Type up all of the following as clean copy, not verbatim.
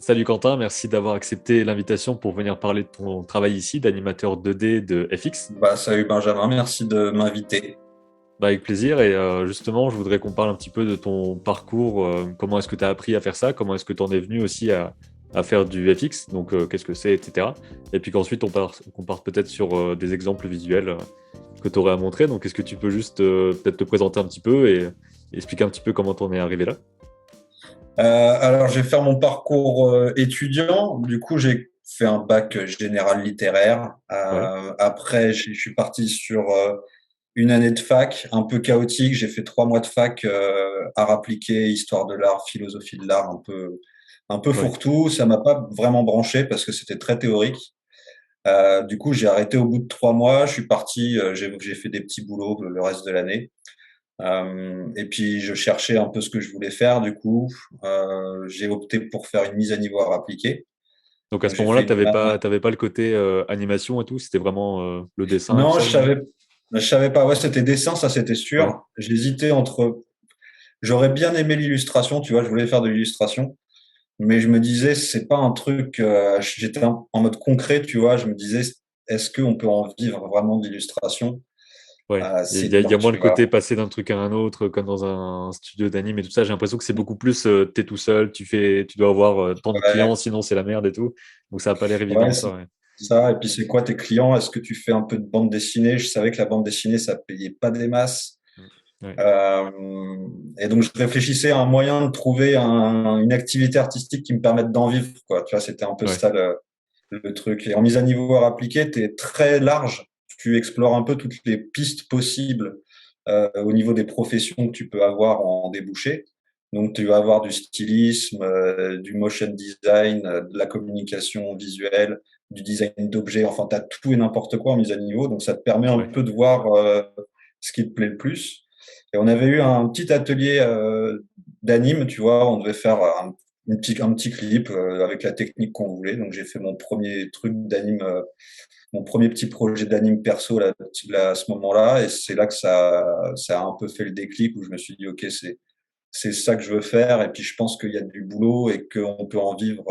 Salut Quentin, merci d'avoir accepté l'invitation pour venir parler de ton travail ici d'animateur 2D de FX. Salut Benjamin, merci de m'inviter. Avec plaisir et justement je voudrais qu'on parle un petit peu de ton parcours, comment est-ce que tu as appris à faire ça, comment est-ce que tu en es venu aussi à faire du FX, donc qu'est-ce que c'est, etc. Et puis qu'ensuite qu'on parte peut-être sur des exemples visuels que tu aurais à montrer. Donc est-ce que tu peux juste peut-être te présenter un petit peu et expliquer un petit peu comment tu en es arrivé là? Alors, je vais faire mon parcours étudiant. Du coup, j'ai fait un bac général littéraire. Ouais, Après, je suis parti sur une année de fac, un peu chaotique. J'ai fait 3 mois de fac, art appliqué, histoire de l'art, philosophie de l'art, un peu ouais, fourre-tout. Ça m'a pas vraiment branché parce que c'était très théorique. Du coup, j'ai arrêté au bout de 3 mois. Je suis parti, j'ai fait des petits boulots le reste de l'année. Et puis je cherchais un peu ce que je voulais faire. Du coup, j'ai opté pour faire une mise à niveau à appliquer. donc à Donc ce j'ai moment-là fait tu une... n'avais pas, t'avais pas le côté animation et tout, c'était vraiment le dessin et tout Non, ça uniquement? je savais pas. Ouais, c'était dessin, ça c'était Ouais, sûr. J'hésitais entre. J'aurais bien aimé l'illustration, tu vois. Je voulais faire de l'illustration, mais je me disais c'est pas un truc. J'étais en mode concret, tu vois. Je me disais est-ce qu'on peut en vivre vraiment d'illustration? ouais. Il C'est y a, il y dur, a moins le tu vois. côté passer d'un truc à un autre, comme dans un studio d'anime et tout ça. J'ai l'impression que c'est beaucoup plus, t'es tout seul, tu dois avoir tant de clients, Ouais, sinon c'est la merde et tout. Donc ça n'a pas l'air ouais, évident, c'est ça, ouais. ça. Et puis, c'est quoi tes clients? Est-ce que tu fais un peu de bande dessinée? Je savais que la bande dessinée, ça payait pas des masses. Mm. Ouais, Euh, et donc, je réfléchissais à un moyen de trouver une activité artistique qui me permette d'en vivre, quoi. Tu vois, c'était un peu ouais, ça le truc. Et en mise à niveau à appliquer, tu es très large. Tu explores un peu toutes les pistes possibles au niveau des professions que tu peux avoir en débouché. Donc, tu vas avoir du stylisme, du motion design, de la communication visuelle, du design d'objets. Enfin, tu as tout et n'importe quoi en mise à niveau. Donc, ça te permet un ouais. peu de voir ce qui te plaît le plus. Et on avait eu un petit atelier d'anime, tu vois. On devait faire un petit clip avec la technique qu'on voulait. Donc, j'ai fait mon premier truc d'anime, mon premier petit projet d'anime perso là, à ce moment-là. Et c'est là que ça a un peu fait le déclic où je me suis dit, OK, c'est ça que je veux faire. Et puis, je pense qu'il y a du boulot et qu'on peut en vivre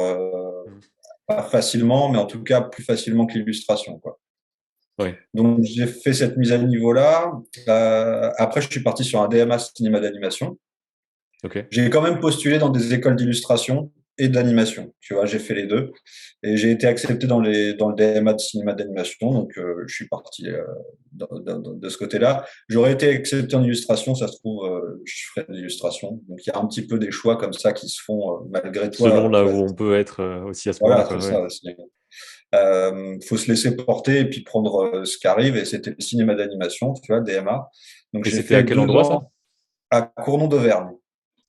Mm. pas facilement, mais en tout cas plus facilement que l'illustration, quoi. Ouais, Donc, j'ai fait cette mise à niveau-là. Après, je suis parti sur un DMA cinéma d'animation. ok. J'ai quand même postulé dans des écoles d'illustration et d'animation. Tu vois, j'ai fait les deux. Et j'ai été accepté dans le DMA de cinéma d'animation. Donc, je suis parti de ce côté-là. J'aurais été accepté en illustration, ça se trouve, je ferais de l'illustration. Donc, il y a un petit peu des choix comme ça qui se font malgré Selon toi. là Tu vois, où on peut être aussi à ce moment-là, voilà, quoi. c'est Ouais. ça aussi. Faut se laisser porter et puis prendre ce qui arrive. Et c'était le cinéma d'animation, tu vois, DMA. Donc, Et j'ai c'était à fait quel deux endroit ça? ans à Cournon d'Auvergne.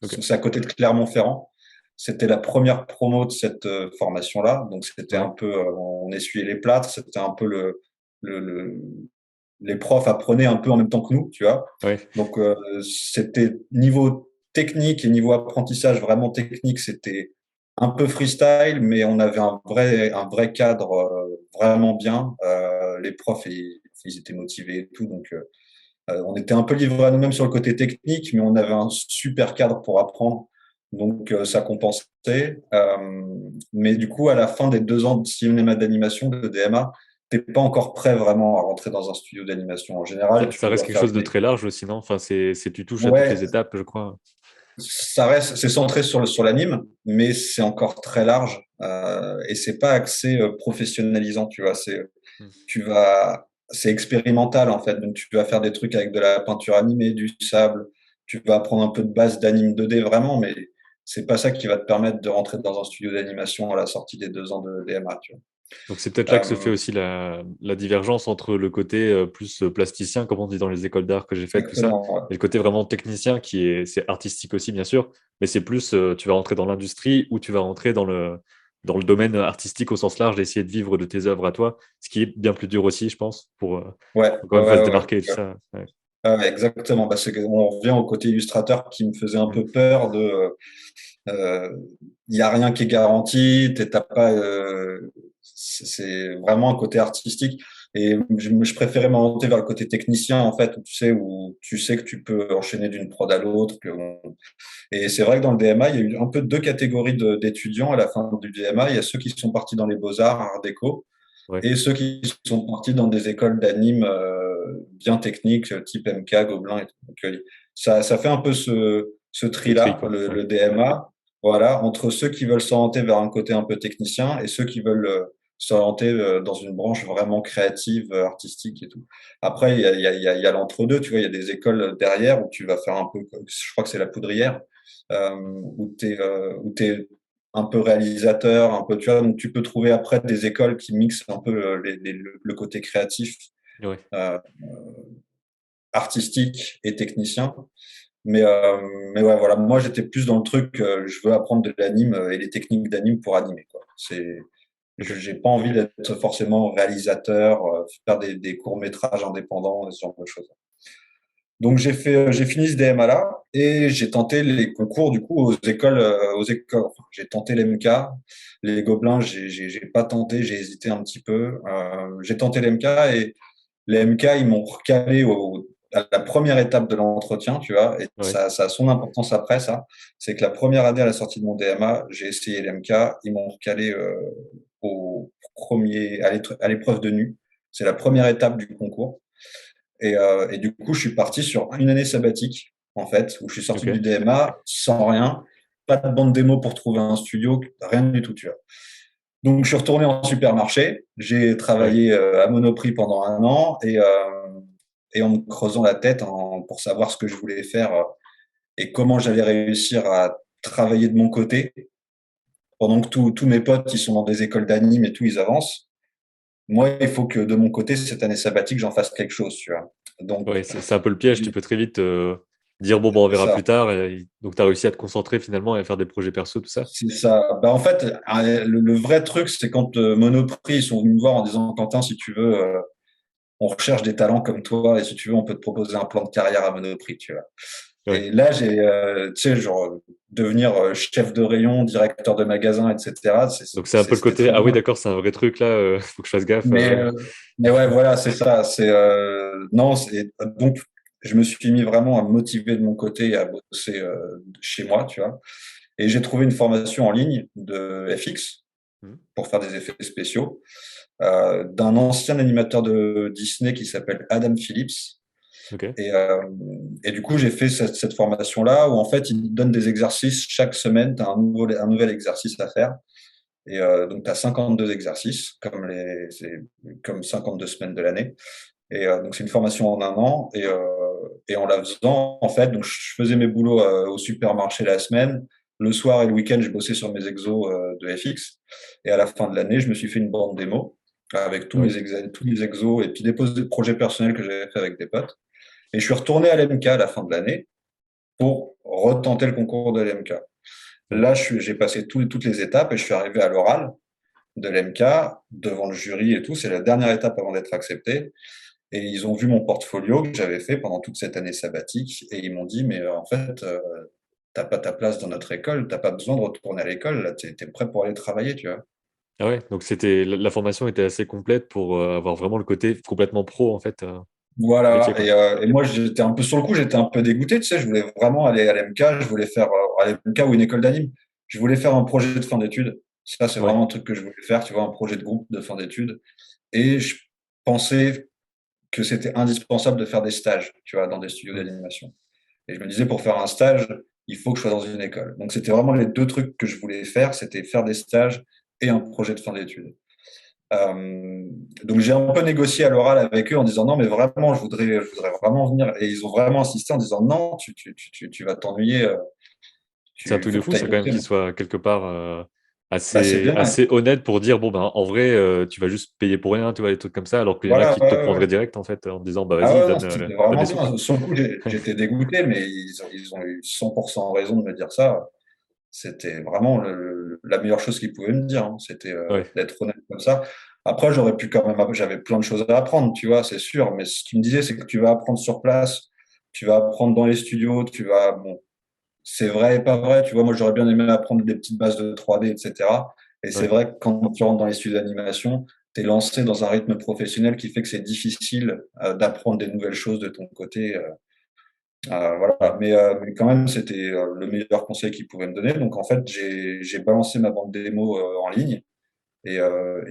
Ok. C'est à côté de Clermont-Ferrand. C'était la première promo de cette formation-là. Donc, c'était un Ouais, peu, on essuyait les plâtres. C'était un peu le, le- les profs apprenaient un peu en même temps que nous, tu vois. ouais, Donc, c'était niveau technique et niveau apprentissage vraiment technique, c'était un peu freestyle, mais on avait un vrai cadre vraiment bien. Les profs, ils étaient motivés et tout. Donc, on était un peu livrés à nous-mêmes sur le côté technique, mais on avait un super cadre pour apprendre. Donc, ça compensait. Mais du coup, à la fin des 2 ans de cinéma d'animation, de DMA, t'es pas encore prêt vraiment à rentrer dans un studio d'animation. En général, ça tu reste dois quelque faire chose de très large aussi, non? Enfin, tu touches à toutes Ouais, les étapes, je crois. ça reste, c'est centré sur l'anime, mais c'est encore très large et c'est pas axé professionnalisant, tu vois. Mm. C'est expérimental en fait. Donc tu vas faire des trucs avec de la peinture animée, du sable. Tu vas apprendre un peu de base d'anime 2D vraiment, mais c'est pas ça qui va te permettre de rentrer dans un studio d'animation à la sortie des 2 ans de DMA, tu Donc c'est peut-être là que se fait vois. aussi la divergence entre le côté plus plasticien, comme on dit dans les écoles d'art que j'ai fait, tout ça, Exactement. Ouais. et le côté vraiment technicien c'est artistique aussi, bien sûr, mais c'est plus, tu vas rentrer dans l'industrie ou tu vas rentrer dans le domaine artistique au sens large, d'essayer de vivre de tes œuvres à toi, ce qui est bien plus dur aussi, je pense, Ouais, pour quand ouais, même faut se ouais, ouais. démarquer et tout ça. Ouais. Ouais, exactement. On revient au côté illustrateur qui me faisait un Mm. peu peur de il y a rien qui est garanti, t'as pas, c'est vraiment un côté artistique. Et je préférais m'orienter vers le côté technicien, en fait, où tu sais que tu peux enchaîner d'une prod à l'autre. Et c'est vrai que dans le DMA, il y a eu un peu deux catégories d'étudiants à la fin du DMA. Il y a ceux qui sont partis dans les beaux-arts, art déco, Ouais, et ceux qui sont partis dans des écoles d'anime bien techniques, type MK, Gobelin et tout. Donc, ça fait un peu ce le tri, tri-là, quoi. Ouais. le DMA, voilà, entre ceux qui veulent s'orienter vers un côté un peu technicien et ceux qui veulent s'orienter dans une branche vraiment créative, artistique et tout. Après, il y a l'entre-deux, tu vois, il y a des écoles derrière où tu vas faire un peu, je crois que c'est la Poudrière, où t'es un peu réalisateur, un peu, tu vois, donc tu peux trouver après des écoles qui mixent un peu le côté créatif, Ouais. euh, artistique et technicien. Mais, ouais, voilà, moi j'étais plus dans le truc, je veux apprendre de l'anime et les techniques d'anime pour animer, quoi. Ok. J'ai pas envie d'être forcément réalisateur, faire des courts-métrages indépendants, ce genre de choses. Donc j'ai fini ce DMA là et j'ai tenté les concours du coup aux écoles. Enfin, j'ai tenté l'MK, les Gobelins, j'ai pas tenté, j'ai hésité un petit peu. J'ai tenté l'MK et les MK ils m'ont recalé à la première étape de l'entretien, tu vois. Et Ouais. ça a son importance après ça. C'est que la première année à la sortie de mon DMA, j'ai essayé l'MK, ils m'ont recalé au à l'épreuve de nu. C'est la première étape du concours. Et du coup, je suis parti sur une année sabbatique, en fait, où je suis sorti du Ok. DMA sans rien, pas de bande démo pour trouver un studio, rien du tout, tu vois. Donc, je suis retourné en supermarché, j'ai Ouais. travaillé à Monoprix pendant un an et en me creusant la tête pour savoir ce que je voulais faire et comment j'allais réussir à travailler de mon côté pendant que tous mes potes, ils sont dans des écoles d'anime et tout, ils avancent. Moi, il faut que de mon côté, cette année sabbatique, j'en fasse quelque chose, tu vois. Donc, Ouais, c'est un peu le piège. Tu peux très vite dire, bon, bon, on c'est verra ça. plus tard. Et donc, tu as réussi à te concentrer finalement et à faire des projets perso, tout ça. C'est ça. Bah, en fait, le vrai truc, c'est quand Monoprix ils sont venus me voir en disant, Quentin, si tu veux, on recherche des talents comme toi et si tu veux, on peut te proposer un plan de carrière à Monoprix, tu vois. Ouais. Et là, tu sais, genre, devenir chef de rayon, directeur de magasin, etc. Donc, c'est un peu le C'était côté, très ah oui, bien. d'accord, c'est un vrai truc là, faut que je fasse gaffe. Mais, mais ouais, voilà, c'est ça. Non, donc, je me suis mis vraiment à me motiver de mon côté et à bosser chez moi, tu vois. Et j'ai trouvé une formation en ligne de FX Mhm. pour faire des effets spéciaux d'un ancien animateur de Disney qui s'appelle Adam Phillips. Ok. Et, euh, et du coup, j'ai fait cette formation-là où en fait, il donne des exercices chaque semaine. Tu as un nouvel exercice à faire. Et donc, tu as 52 exercices, c'est comme 52 semaines de l'année. Et donc, c'est une formation en un an. Et en la faisant, en fait, donc, je faisais mes boulots au supermarché la semaine. Le soir et le week-end, je bossais sur mes exos de FX. Et à la fin de l'année, je me suis fait une bande démo avec Ouais. tous mes exos et puis des projets personnels que j'avais fait avec des potes. Et je suis retourné à l'MK à la fin de l'année pour retenter le concours de l'MK. Ouais. Là, j'ai passé toutes les étapes et je suis arrivé à l'oral de l'MK devant le jury et tout. C'est la dernière étape avant d'être accepté. Et ils ont vu mon portfolio que j'avais fait pendant toute cette année sabbatique et ils m'ont dit, mais en fait, t'as pas ta place dans notre école, t'as pas besoin de retourner à l'école, là, t'es prêt pour aller travailler, tu vois. Ah ouais, donc la formation était assez complète pour avoir vraiment le côté complètement pro en fait du métier, Voilà, quoi. et moi j'étais un peu sur le coup, j'étais un peu dégoûté, tu sais, je voulais vraiment aller à l'MK, je voulais faire à l'MK ou une école d'anime, je voulais faire un projet de fin d'études. Ça, c'est Ouais. vraiment un truc que je voulais faire, tu vois, un projet de groupe de fin d'études. Et je pensais que c'était indispensable de faire des stages, tu vois, dans des studios Mm. d'animation. Et je me disais, pour faire un stage, il faut que je sois dans une école. Donc, c'était vraiment les deux trucs que je voulais faire, c'était faire des stages et un projet de fin d'études. Euh, donc, j'ai un peu négocié à l'oral avec eux en disant, non, mais vraiment, je voudrais vraiment venir. Et ils ont vraiment insisté en disant, non, tu vas t'ennuyer, C'est un il truc de faut que fou, tu ailles ça, quand même, bosser. qu'il soit quelque part Bah, c'est assez, bien. Ouais. assez honnête pour dire, bon, ben, en vrai, tu vas juste payer pour rien, tu vois, des trucs comme ça, alors qu'il y en a Voilà, qui te ouais, prendraient ouais. direct, en fait, en te disant, bah, Ah vas-y, ouais, non, c'était donne vraiment les sous, quoi. bien. Sur le coup, j'étais dégoûté, mais ils ont eu 100% raison de me dire ça. C'était vraiment la meilleure chose qu'ils pouvaient me dire, hein. C'était Ouais. d'être honnête comme ça. Après, j'aurais pu quand même, j'avais plein de choses à apprendre, tu vois, c'est sûr. Mais ce qu'ils me disaient, c'est que tu vas apprendre sur place, tu vas apprendre dans les studios, bon, c'est vrai et pas vrai. Tu vois, moi, j'aurais bien aimé apprendre des petites bases de 3D, etc. Et c'est Ouais. vrai que quand tu rentres dans les studios d'animation, t'es lancé dans un rythme professionnel qui fait que c'est difficile d'apprendre des nouvelles choses de ton côté. Ouais. Voilà. Mais quand même, c'était le meilleur conseil qu'ils pouvaient me donner. Donc, en fait, j'ai balancé ma bande démo en ligne et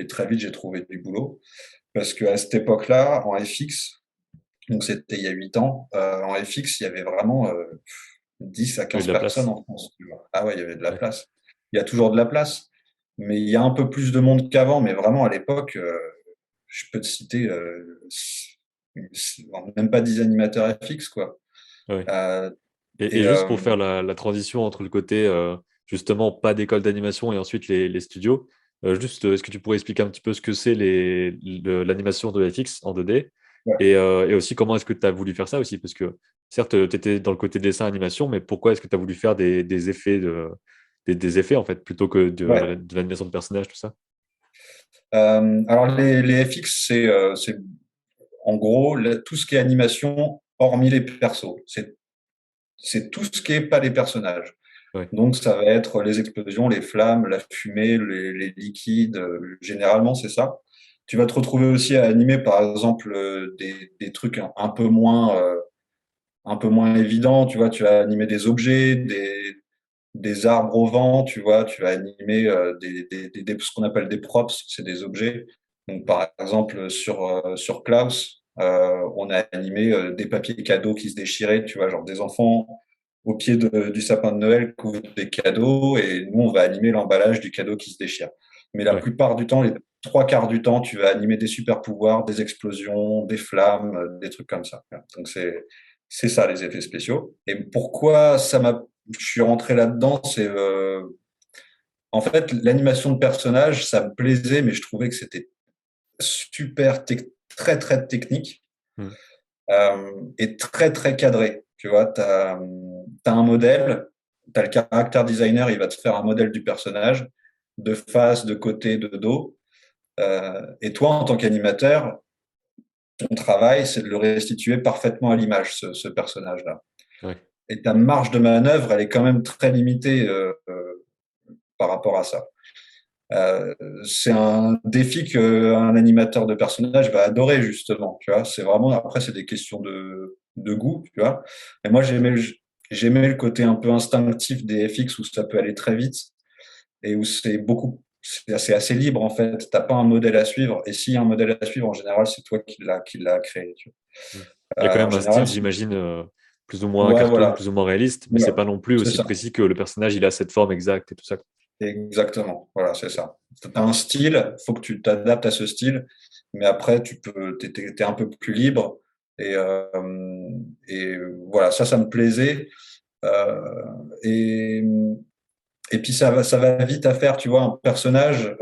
très vite, j'ai trouvé du boulot. Parce qu'à cette époque-là, en FX, donc c'était il y a 8 ans, en FX, il y avait vraiment 10 à Il y a de 15 la personnes place. en France. Tu vois. Ah ouais, il y avait de la Ouais. place. Il y a toujours de la place, mais il y a un peu plus de monde qu'avant. Mais vraiment, à l'époque, je peux te citer même pas 10 animateurs FX, quoi. Ouais. Euh, Et et juste pour faire la transition entre le côté, justement, pas d'école d'animation et ensuite les studios, juste, est-ce que tu pourrais expliquer un petit peu ce que c'est l'animation de FX en 2D ouais, et aussi comment est-ce que tu as voulu faire ça aussi? Parce que certes, tu étais dans le côté dessin animation, mais pourquoi est-ce que tu as voulu faire des effets, des effets en fait, plutôt que ouais. de l'animation de personnages, tout ça? Alors les FX, c'est en gros tout ce qui est animation, hormis les persos. C'est tout ce qui est pas les personnages. Ouais, Donc ça va être les explosions, les flammes, la fumée, les liquides. Généralement, c'est ça. Tu vas te retrouver aussi à animer, par exemple, des trucs un peu moins évidents. Tu vois, tu vas animer des objets, des arbres au vent. Tu vois, tu vas animer ce qu'on appelle des props, c'est des objets. Donc par exemple sur Klaus, on a animé des papiers cadeaux qui se déchiraient. Tu vois, genre des enfants au pied du sapin de Noël qui ouvrent des cadeaux et nous, on va animer l'emballage du cadeau qui se déchire. Mais la ouais, plupart du temps, les trois quarts du temps, tu vas animer des super pouvoirs, des explosions, des flammes, des trucs comme ça. Donc c'est ça les effets spéciaux. Et pourquoi je suis rentré là-dedans, c'est en fait l'animation de personnages, ça me plaisait, mais je trouvais que c'était super très très technique mm, et très très cadré. Tu vois, un modèle, tu as le caractère designer, il va te faire un modèle du personnage, de face, de côté, de dos. Et toi, en tant qu'animateur, ton travail, c'est de le restituer parfaitement à l'image, ce personnage-là. ouais, Et ta marge de manœuvre, elle est quand même très limitée par rapport à ça. Euh, c'est un défi qu'un animateur de personnage va adorer justement. Tu vois, c'est vraiment après c'est des questions de goût. Tu vois, et moi j'aimais le côté un peu instinctif des FX où ça peut aller très vite et où c'est assez libre en fait. T'as pas un modèle à suivre et s'il y a un modèle à suivre en général c'est toi qui l'a créé. Tu mm. Il y a quand vois. En même un général style, j'imagine, plus ou moins ouais cartoon, voilà, plus ou moins réaliste, mais c'est voilà. pas non plus C'est aussi ça. précis que le personnage, il a cette forme exacte et tout ça. Exactement, voilà, c'est ça. Tu as un style, faut que tu t'adaptes à ce style, mais après, t'es un peu plus libre. Et, euh, et voilà, ça me plaisait. Euh, et, et puis, ça va vite à faire, tu vois, un personnage.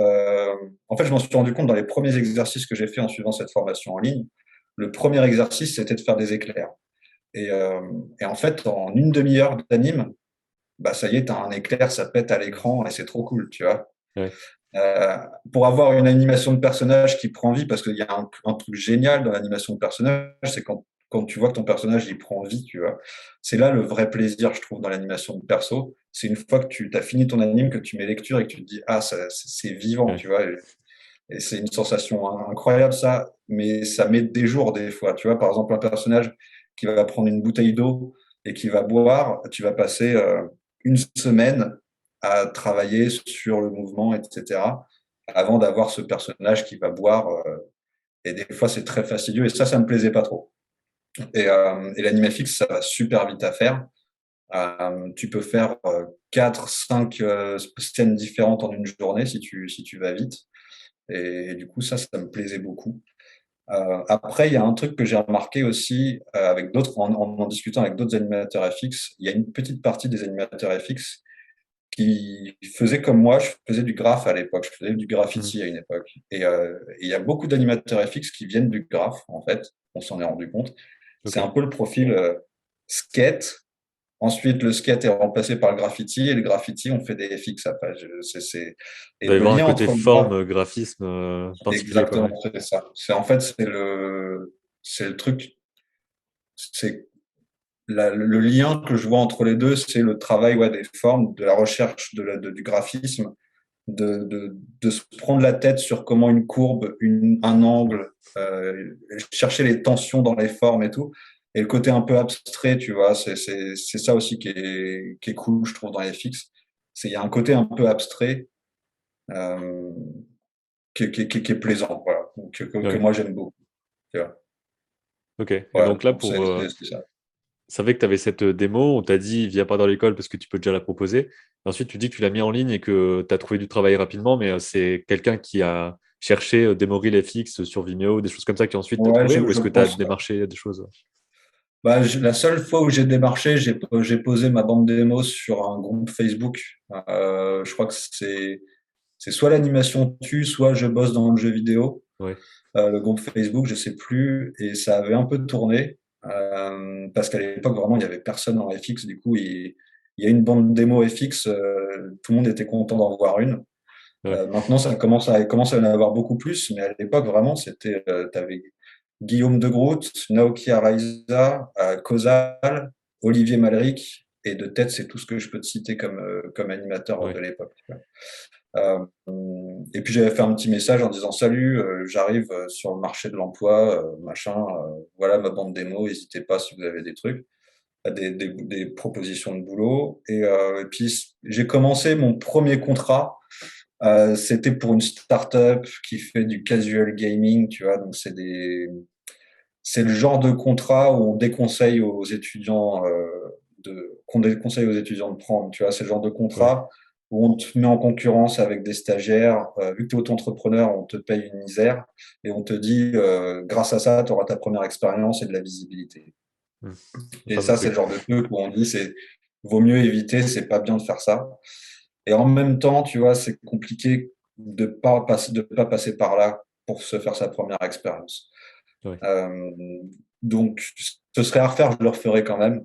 En fait, je m'en suis rendu compte dans les premiers exercices que j'ai fait en suivant cette formation en ligne. Le premier exercice, c'était de faire des éclairs. Et, euh, et en fait, en une demi-heure d'anime, bah, ça y est, t'as un éclair, ça pète à l'écran et c'est trop cool, tu vois. Ouais, Euh, pour avoir une animation de personnage qui prend vie, parce qu'il y a un truc génial dans l'animation de personnage, c'est quand tu vois que ton personnage il prend vie, tu vois. C'est là le vrai plaisir, je trouve, dans l'animation de perso. C'est une fois que tu as fini ton anime, que tu mets lecture et que tu te dis, ah, c'est vivant, ouais, tu vois. Et c'est une sensation incroyable, ça. Mais ça met des jours, des fois. Tu vois, par exemple, un personnage qui va prendre une bouteille d'eau et qui va boire, tu vas passer une semaine à travailler sur le mouvement, etc., avant d'avoir ce personnage qui va boire. Et des fois, c'est très fastidieux. Et ça me plaisait pas trop. Et l'animafix, ça va super vite à faire. Tu peux faire 4, 5 scènes différentes en une journée si tu vas vite. Et du coup, ça me plaisait beaucoup. Après, il y a un truc que j'ai remarqué aussi avec d'autres, en discutant avec d'autres animateurs FX, il y a une petite partie des animateurs FX qui faisaient comme moi, je faisais du graphe à l'époque, je faisais du mm, graffiti à une époque. Et il y a beaucoup d'animateurs FX qui viennent du graphe, en fait, on s'en est rendu compte. C'est un ok. peu le profil skate. Ensuite, le skate est remplacé par le graffiti et le graffiti, on fait des FX après. Il Et doit y le avoir un lien côté entre le graphe, forme, graphisme particulier, quoi. exactement, Ouais. c'est ça. C'est en fait, c'est le truc, c'est le lien que je vois entre les deux, c'est le travail ouais, des formes, de la recherche du graphisme de se prendre la tête sur comment une courbe, un angle, chercher les tensions dans les formes et tout. Et le côté un peu abstrait, tu vois, c'est ça aussi qui est cool, je trouve, dans les FX. Il y a un côté un peu abstrait euh, qui est plaisant, voilà, que Ouais. moi j'aime beaucoup. Tu vois. Ok. Et Voilà, donc là, donc c'est ça. ça fait que tu avais cette démo, on t'a dit, viens pas dans l'école parce que tu peux déjà la proposer. Et ensuite, tu dis que tu l'as mis en ligne et que tu as trouvé du travail rapidement, mais c'est quelqu'un qui a cherché Demoril FX sur Vimeo, des choses comme ça, qui ensuite t'a Ouais, trouvé, ou est-ce je que tu as pense. démarché des choses? Bah, la seule fois où j'ai démarché, j'ai posé ma bande démo sur un groupe Facebook. Je crois que c'est soit l'animation tue, soit je bosse dans le jeu vidéo. Ouais, Le groupe Facebook, je sais plus, et ça avait un peu tourné parce qu'à l'époque vraiment il y avait personne en FX. Du coup, il y a une bande démo FX, tout le monde était content d'en voir une. ouais, Maintenant, commence à y en avoir beaucoup plus, mais à l'époque vraiment c'était, t'avais Guillaume de Groot, Naoki Araiza, Kozal, Olivier Malric, et de tête c'est tout ce que je peux te citer comme animateur de ouais. l'époque. Euh, et puis j'avais fait un petit message en disant salut, j'arrive sur le marché de l'emploi, machin, voilà ma bande démo, n'hésitez pas si vous avez des trucs, des propositions de boulot. Et puis j'ai commencé mon premier contrat, c'était pour une start-up qui fait du casual gaming, tu vois, donc c'est le genre de contrat où on déconseille aux étudiants qu'on déconseille aux étudiants de prendre. Tu vois, c'est le genre de Ouais. contrat où on te met en concurrence avec des stagiaires. Vu que tu es auto-entrepreneur, on te paye une misère et on te dit, grâce à ça, tu auras ta première expérience et de la visibilité. Hmm. Le Et fameux ça, c'est le truc. genre de truc où on dit, vaut mieux éviter, c'est pas bien de faire ça. Et en même temps, tu vois, c'est compliqué de pas passer par là pour se faire sa première expérience. Ouais. Euh, donc, ce serait à refaire, je le referai quand même.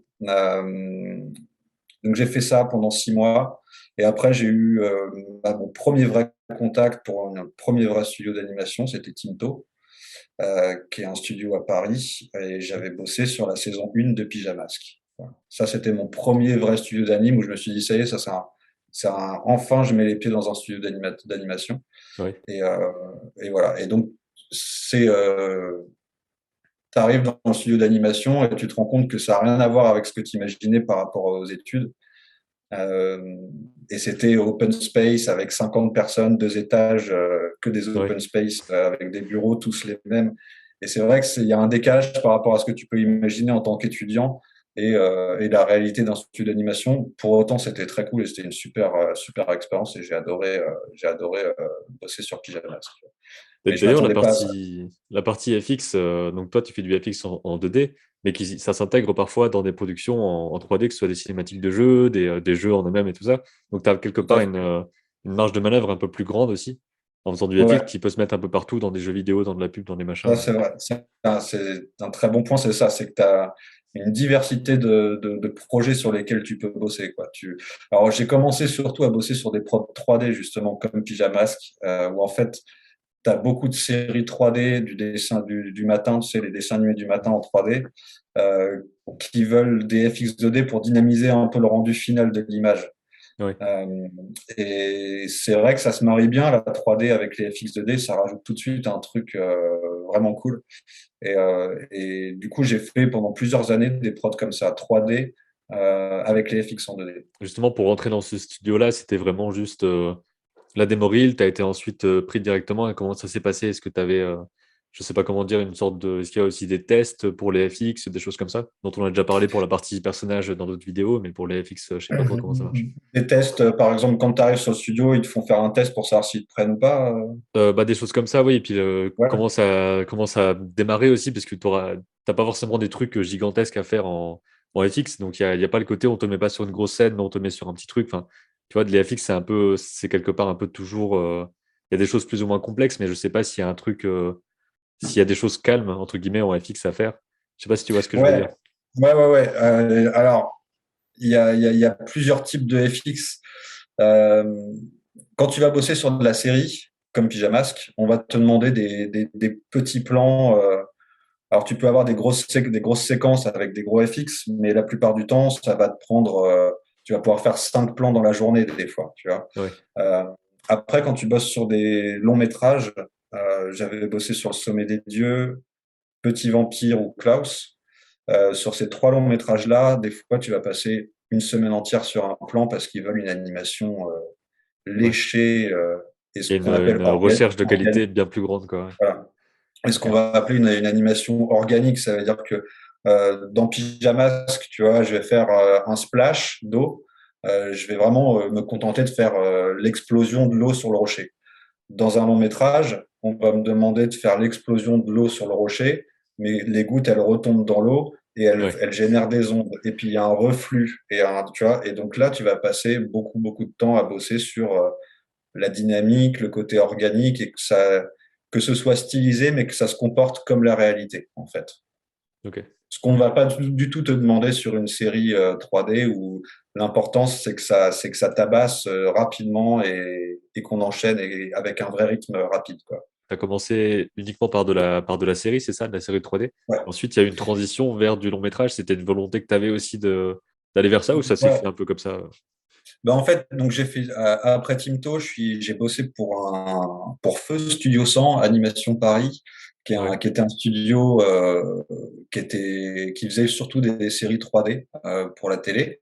Donc, j'ai fait ça pendant 6 mois. Et après, j'ai eu mon premier vrai contact pour un premier vrai studio d'animation, c'était Tinto, qui est un studio à Paris. Et j'avais bossé sur la saison 1 de Pyjamasque. Voilà. Ça, c'était mon premier vrai studio d'anime où je me suis dit, ça y est, ça, enfin, je mets les pieds dans un studio d'animation. Ouais. Et voilà. Et donc, c'est tu arrives dans un studio d'animation et tu te rends compte que ça n'a rien à voir avec ce que tu imaginais par rapport aux études. Euh, et c'était open space avec 50 personnes, 2 étages, que des Ouais. open space avec des bureaux tous les mêmes. Et c'est vrai qu'il y a un décalage par rapport à ce que tu peux imaginer en tant qu'étudiant et la réalité d'un studio d'animation. Pour autant, c'était très cool et c'était une super expérience et j'ai adoré bosser sur Pyjamas. Et Mais je d'ailleurs, m'attendais pas à ça. la partie FX, donc toi, tu fais du FX en 2D, mais ça s'intègre parfois dans des productions en 3D, que ce soit des cinématiques de jeux, des jeux en eux-mêmes et tout ça. Donc, tu as quelque Tout à part fait. une marge de manœuvre un peu plus grande aussi, en faisant du FX, Ouais. qui peut se mettre un peu partout dans des jeux vidéo, dans de la pub, dans des Ça, machins. c'est vrai. C'est un très bon point, c'est ça, c'est que tu as une diversité de projets sur lesquels tu peux bosser, quoi. Alors, j'ai commencé surtout à bosser sur des prods 3D, justement, comme Pyjamasque, où en fait, tu as beaucoup de séries 3D, du dessin du matin, tu sais, les dessins animés du matin en 3D, euh, qui veulent des FX 2D pour dynamiser un peu le rendu final de l'image. Ouais. Euh, et c'est vrai que ça se marie bien, la 3D avec les FX 2D, ça rajoute tout de suite un truc vraiment cool. Et du coup, j'ai fait pendant plusieurs années des prods comme ça, 3D, avec les FX en 2D. Justement, pour rentrer dans ce studio-là, c'était vraiment juste la démo reel, tu as été ensuite pris directement. Et comment ça s'est passé? Est-ce que tu avais, je sais pas comment dire, une sorte de. Est-ce qu'il y a aussi des tests pour les FX, des choses comme ça, dont on a déjà parlé pour la partie personnage dans d'autres vidéos, mais pour les FX, je sais pas trop comment ça marche. Des tests, par exemple, quand tu arrives sur le studio, ils te font faire un test pour savoir s'ils te prennent ou pas. Bah, des choses comme ça, oui. Et puis Ouais. comment ça a démarré aussi, parce que t'as pas forcément des trucs gigantesques à faire en FX. Donc il y a pas le côté on te met pas sur une grosse scène, mais on te met sur un petit truc. Enfin, tu vois, de les FX, c'est quelque part un peu toujours. Il y a des choses plus ou moins complexes, mais je sais pas s'il y a un truc, s'il y a des choses calmes, entre guillemets, en FX à faire. Je sais pas si tu vois ce que je veux dire. Ouais, ouais. Alors, il y a plusieurs types de FX. Euh, Quand tu vas bosser sur de la série, comme Pyjamasque, on va te demander des petits plans. Alors, tu peux avoir des grosses séquences avec des gros FX, mais la plupart du temps, ça va te prendre. Tu vas pouvoir faire 5 plans dans la journée, des fois. Tu vois. Ouais, Euh, Après, quand tu bosses sur des longs métrages, j'avais bossé sur Le Sommet des Dieux, Petit Vampire ou Klaus. Sur ces trois longs métrages-là, des fois, tu vas passer une semaine entière sur un plan parce qu'ils veulent une animation Ouais. léchée et ce Il y a qu'on appelle une recherche de qualité bien plus grande, quoi. Ouais. voilà. Et ce Ok. qu'on va appeler une animation organique, ça veut dire que dans Pyjamasque, tu vois, je vais faire un splash d'eau. Je vais vraiment me contenter de faire l'explosion de l'eau sur le rocher. Dans un long métrage, on va me demander de faire l'explosion de l'eau sur le rocher, mais les gouttes, elles retombent dans l'eau et Ouais. elles génèrent des ondes. Et puis il y a un reflux tu vois. Et donc là, tu vas passer beaucoup de temps à bosser sur la dynamique, le côté organique et que ce soit stylisé, mais que ça se comporte comme la réalité, en fait. Ok. Ce qu'on ne va pas du tout te demander sur une série 3D où l'important c'est que ça tabasse rapidement et qu'on enchaîne avec un vrai rythme rapide, quoi. Tu as commencé uniquement par de la série, c'est ça, de la série 3D. Ouais. Ensuite, il y a eu une transition vers du long métrage. C'était une volonté que tu avais aussi d'aller vers ça ou ça s'est Ouais. fait un peu comme ça? Ben en fait, donc j'ai fait après Timto, j'ai bossé pour Feu Studio 100 Animation Paris, Ouais. qui était un studio qui faisait surtout des séries 3D pour la télé.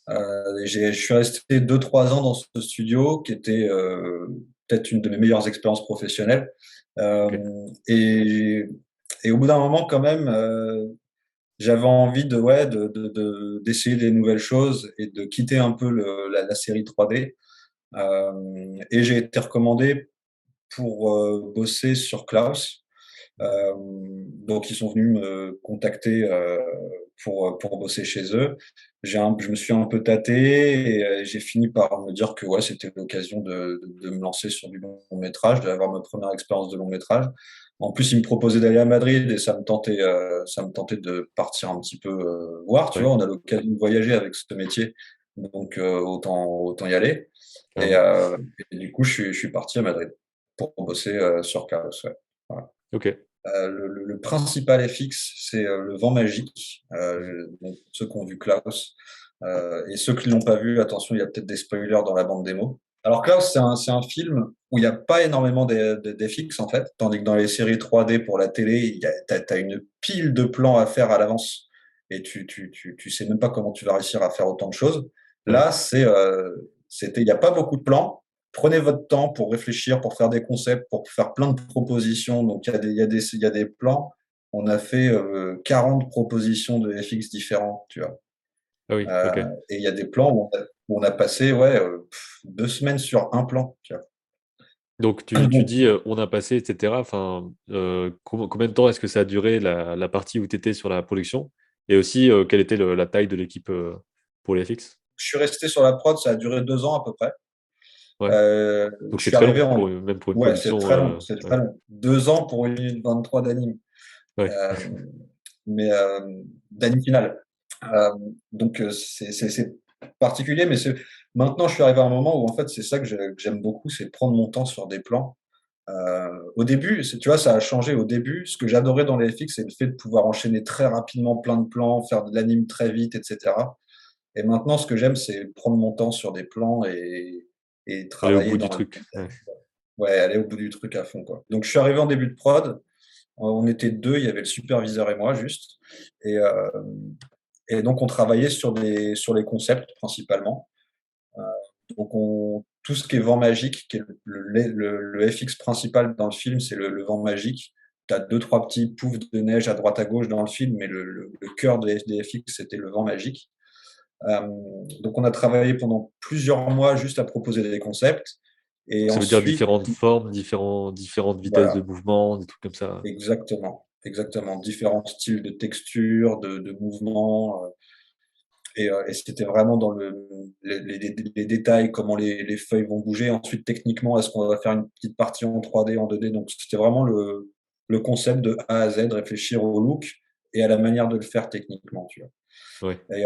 Je suis resté 2 3 ans dans ce studio qui était peut-être une de mes meilleures expériences professionnelles. Euh, Ok. et, et au bout d'un moment, quand même, j'avais envie d'essayer des nouvelles choses et de quitter un peu la série 3D. Et j'ai été recommandé pour bosser sur Klaus. Donc, ils sont venus me contacter pour bosser chez eux. Je me suis un peu tâté et j'ai fini par me dire que ouais, c'était l'occasion de me lancer sur du long métrage, d'avoir ma première expérience de long métrage. En plus, ils me proposaient d'aller à Madrid et ça me tentait de partir un petit peu voir. Tu vois, Ouais. on a l'occasion de voyager avec ce métier, donc autant y aller. Et, Carrément. du coup, je suis parti à Madrid pour bosser sur Klaus. Ouais. Voilà. Ok. Le principal FX, c'est le vent magique. Donc, ceux qui ont vu Klaus et ceux qui l'ont pas vu, attention, il y a peut-être des spoilers dans la bande démo. Alors Klaus, c'est un film où il n'y a pas énormément d'FX en fait, tandis que dans les séries 3D pour la télé, t'as une pile de plans à faire à l'avance et tu sais même pas comment tu vas réussir à faire autant de choses. Ouais. Là, il n'y a pas beaucoup de plans. Prenez votre temps pour réfléchir, pour faire des concepts, pour faire plein de propositions. Donc, il y a des plans. On a fait 40 propositions de FX différents, tu vois. Ah oui. Euh, Ok. et il y a des plans où on a passé ouais, 2 semaines sur un plan, tu vois. Donc, tu dis on a passé, etc. Enfin, combien de temps est-ce que ça a duré la partie où tu étais sur la production? Et aussi, quelle était la taille de l'équipe pour les FX? Je suis resté sur la prod, ça a duré 2 ans à peu près. Ouais. Donc, Je c'est suis très arrivé long, en... même pour une Ouais, c'est production. très long, c'est Ouais. très long. 2 ans pour une minute 23 d'anime. Ouais. Euh, mais d'anime final. Euh, donc c'est particulier, mais maintenant je suis arrivé à un moment où en fait c'est ça que j'aime beaucoup, c'est prendre mon temps sur des plans. Au début, tu vois, ça a changé. Au début, ce que j'adorais dans les FX, c'est le fait de pouvoir enchaîner très rapidement plein de plans, faire de l'anime très vite, etc. Et maintenant, ce que j'aime, c'est prendre mon temps sur des plans et Aller au travailler bout du dans le truc. Ouais. ouais, aller au bout du truc à fond, quoi. Donc je suis arrivé en début de prod. On était deux, il y avait le superviseur et moi juste. Et, euh, et donc, on travaillait sur les concepts principalement. Euh, donc, tout ce qui est vent magique, qui est le FX principal dans le film, c'est le vent magique. Tu as deux, trois petits poufs de neige à droite à gauche dans le film, mais le cœur des FX, c'était le vent magique. Euh, donc, on a travaillé pendant plusieurs mois juste à proposer des concepts. Et Donc, ça veut dire ensuite, différentes formes, différentes vitesses de voilà, mouvement, des trucs comme ça. exactement. Différents styles de texture, de mouvement. Et c'était vraiment dans les détails, comment les feuilles vont bouger. Ensuite, techniquement, est-ce qu'on va faire une petite partie en 3D, en 2D? Donc, c'était vraiment le concept de A à Z, réfléchir au look et à la manière de le faire techniquement, tu vois. Ouais. Et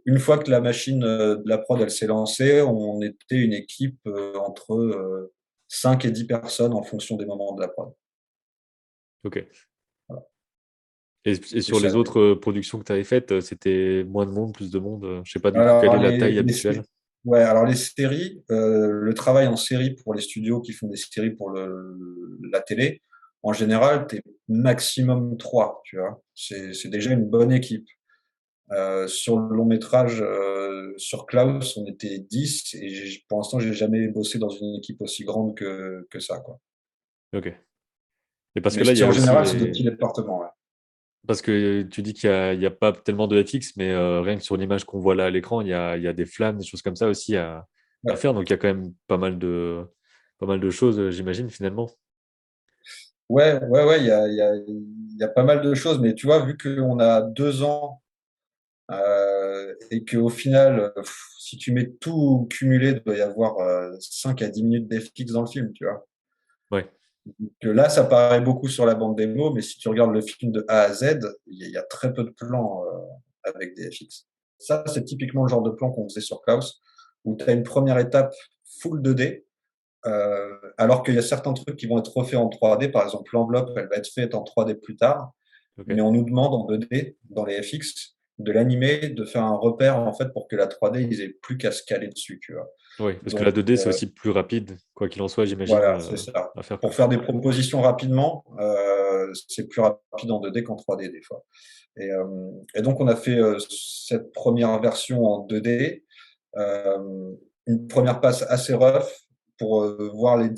une fois que la machine de la prod, elle s'est lancée, on était une équipe entre 5 et 10 personnes en fonction des moments de la prod. Ok. Voilà. Et Et sur ça, les autres productions que tu avais faites, c'était moins de monde, plus de monde. Je sais pas du coup quelle alors, est la taille habituelle. Ouais, alors les séries, le travail en série pour les studios qui font des séries pour la télé, en général, t'es maximum 3, tu vois. C'est déjà une bonne équipe. Sur le long métrage, sur Klaus, on était 10 et pour l'instant, j'ai jamais bossé dans une équipe aussi grande que ça, quoi. Ok. Et parce que Mais là, il y a en aussi général, c'est des les. petits départements, ouais. Parce que tu dis qu'il y a pas tellement de FX, mais rien que sur l'image qu'on voit là à l'écran, il y a des flammes, des choses comme ça aussi à Ouais, faire. Donc il y a quand même pas mal de choses, j'imagine, finalement. ouais, il y a pas mal de choses, mais tu vois, vu qu'on a 2 ans et qu'au final, si tu mets tout cumulé, il doit y avoir 5 à 10 minutes d'FX dans le film, tu vois. Ouais. Que là, ça paraît beaucoup sur la bande démo, mais si tu regardes le film de A à Z, il y a très peu de plans avec des FX. Ça, c'est typiquement le genre de plan qu'on faisait sur Klaus, où tu as une première étape full 2D, alors qu'il y a certains trucs qui vont être refaits en 3D. Par exemple, l'enveloppe, elle va être faite en 3D plus tard, Ok. mais on nous demande en 2D, dans les FX, de l'animer, de faire un repère en fait pour que la 3D, ils aient plus qu'à se caler dessus, tu vois. Oui, parce que la Donc 2D, c'est aussi plus rapide, quoi qu'il en soit, j'imagine, voilà, c'est ça. à faire, Pour quoi. faire des propositions rapidement, c'est plus rapide en 2D qu'en 3D des fois. Et donc on a fait cette première version en 2D, une première passe assez rough pour voir les.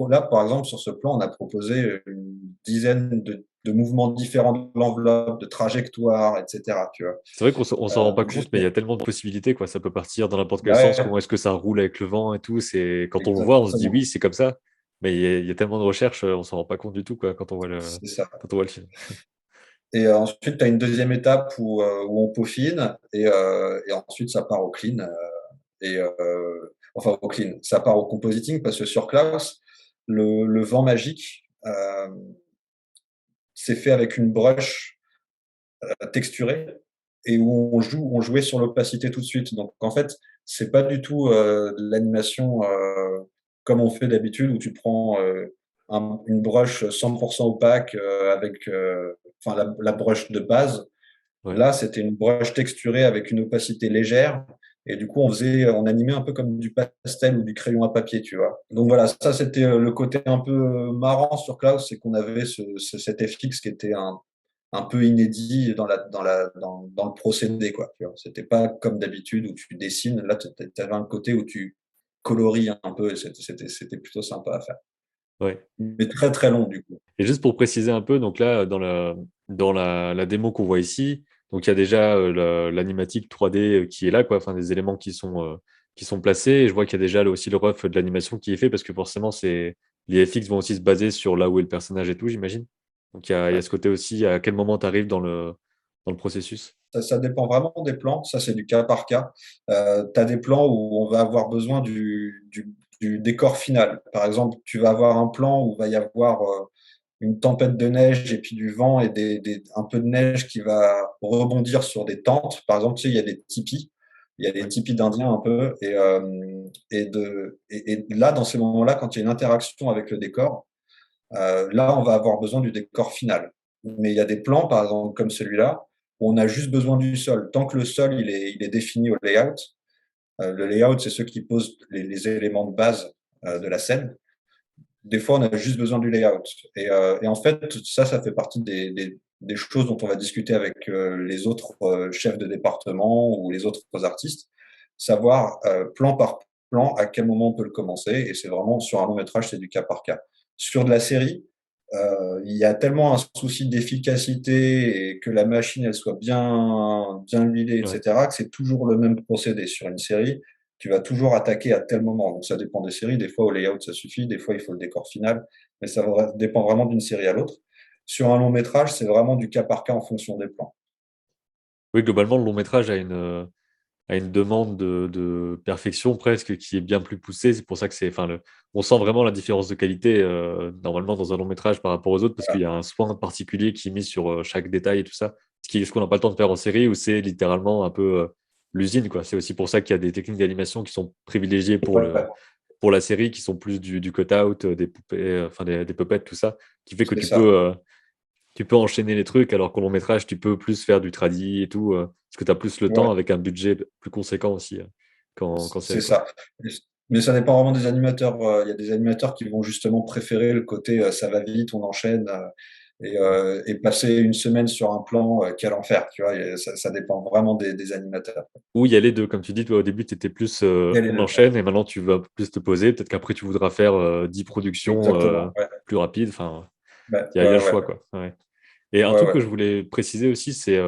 Là, par exemple, sur ce plan, on a proposé une dizaine de mouvements différents de l'enveloppe, de trajectoires, etc. Tu vois. C'est vrai qu'on s'en rend pas compte, Juste mais il y pour. a tellement de possibilités, quoi. Ça peut partir dans n'importe quel sens. Ouais, Comment est-ce que ça roule avec le vent et tout. Quand on le voit, on se dit exactement. oui, c'est comme ça. Mais il y a tellement de recherches, on s'en rend pas compte du tout, quoi, C'est ça. quand on voit le film. Et ensuite, tu as une deuxième étape où on peaufine et ensuite ça part au clean. Enfin, au clean, ça part au compositing parce que sur Klaus, le vent magique, c'est fait avec une brush texturée et où on jouait sur l'opacité tout de suite. Donc en fait, c'est pas du tout de l'animation comme on fait d'habitude où tu prends une brush 100% opaque avec enfin la brush de base. Ouais. Là, c'était une brush texturée avec une opacité légère. Et du coup, on animait un peu comme du pastel ou du crayon à papier, tu vois. Donc voilà, ça, c'était le côté un peu marrant sur Klaus, c'est qu'on avait cet FX qui était un peu inédit dans le procédé, quoi. Tu vois. C'était pas comme d'habitude où tu dessines. Là, tu avais un côté où tu coloris un peu et c'était plutôt sympa à faire. Ouais. Mais très, très long, du coup. Et juste pour préciser un peu, donc là, dans la démo qu'on voit ici, donc il y a déjà l'animatique 3D qui est là, quoi, enfin des éléments qui sont placés. Et je vois qu'il y a déjà aussi le ref de l'animation qui est fait parce que forcément, les FX vont aussi se baser sur là où est le personnage et tout, j'imagine. Donc il y a ce côté aussi, à quel moment tu arrives dans le processus. Ça dépend vraiment des plans. Ça, c'est du cas par cas. Tu as des plans où on va avoir besoin du décor final. Par exemple, tu vas avoir un plan où il va y avoir une tempête de neige et puis du vent et un peu de neige qui va rebondir sur des tentes. Par exemple, tu sais, il y a des tipis. Il y a des Ouais. tipis d'indiens un peu. Et là, dans ces moments-là, quand il y a une interaction avec le décor, là, on va avoir besoin du décor final. Mais il y a des plans, par exemple, comme celui-là, où on a juste besoin du sol. Tant que le sol il est défini au layout, le layout, c'est ceux qui posent les éléments de base de la scène. Des fois, on a juste besoin du layout. Et en fait, ça fait partie des choses dont on va discuter avec les autres chefs de département ou les autres artistes. Savoir plan par plan à quel moment on peut le commencer. Et c'est vraiment sur un long métrage, c'est du cas par cas. Sur de la série, il y a tellement un souci d'efficacité et que la machine elle soit bien huilée, Ouais. etc., que c'est toujours le même procédé. Sur une série, tu vas toujours attaquer à tel moment. Donc ça dépend des séries. Des fois au layout ça suffit, des fois il faut le décor final, mais dépend vraiment d'une série à l'autre. Sur un long métrage, c'est vraiment du cas par cas en fonction des plans. Oui, globalement, le long métrage a une demande de perfection presque qui est bien plus poussée. C'est pour ça que enfin, on sent vraiment la différence de qualité normalement dans un long métrage par rapport aux autres parce qu'il Voilà, y a un soin particulier qui est mis sur chaque détail et tout ça. Ce qu'on n'a pas le temps de faire en série où c'est littéralement un peu l'usine, quoi. C'est aussi pour ça qu'il y a des techniques d'animation qui sont privilégiées ouais, pour la série, qui sont plus du cut-out, des poupées, enfin des puppets, tout ça, qui fait que c'est tu ça. peux, tu peux enchaîner les trucs, alors qu'au long métrage, tu peux plus faire du tradi et tout, parce que tu as plus le temps Ouais. avec un budget plus conséquent aussi. quand c'est à C'est l'époque. ça. Mais ça dépend vraiment des animateurs. Il y a des animateurs qui vont justement préférer le côté ça va vite, on enchaîne, et passer une semaine sur un plan, quel enfer, tu vois. Et ça dépend vraiment des animateurs. Ou il y a les deux, comme tu dis, toi au début, tu étais plus Il y a les on deux. enchaîne et maintenant tu vas plus te poser. Peut-être qu'après tu voudras faire 10 productions Exactement. Ouais. plus rapides. Enfin, Ouais, il y a ouais, le choix, ouais. quoi. Ouais. Et un Ouais, truc que ouais. je voulais préciser aussi, c'est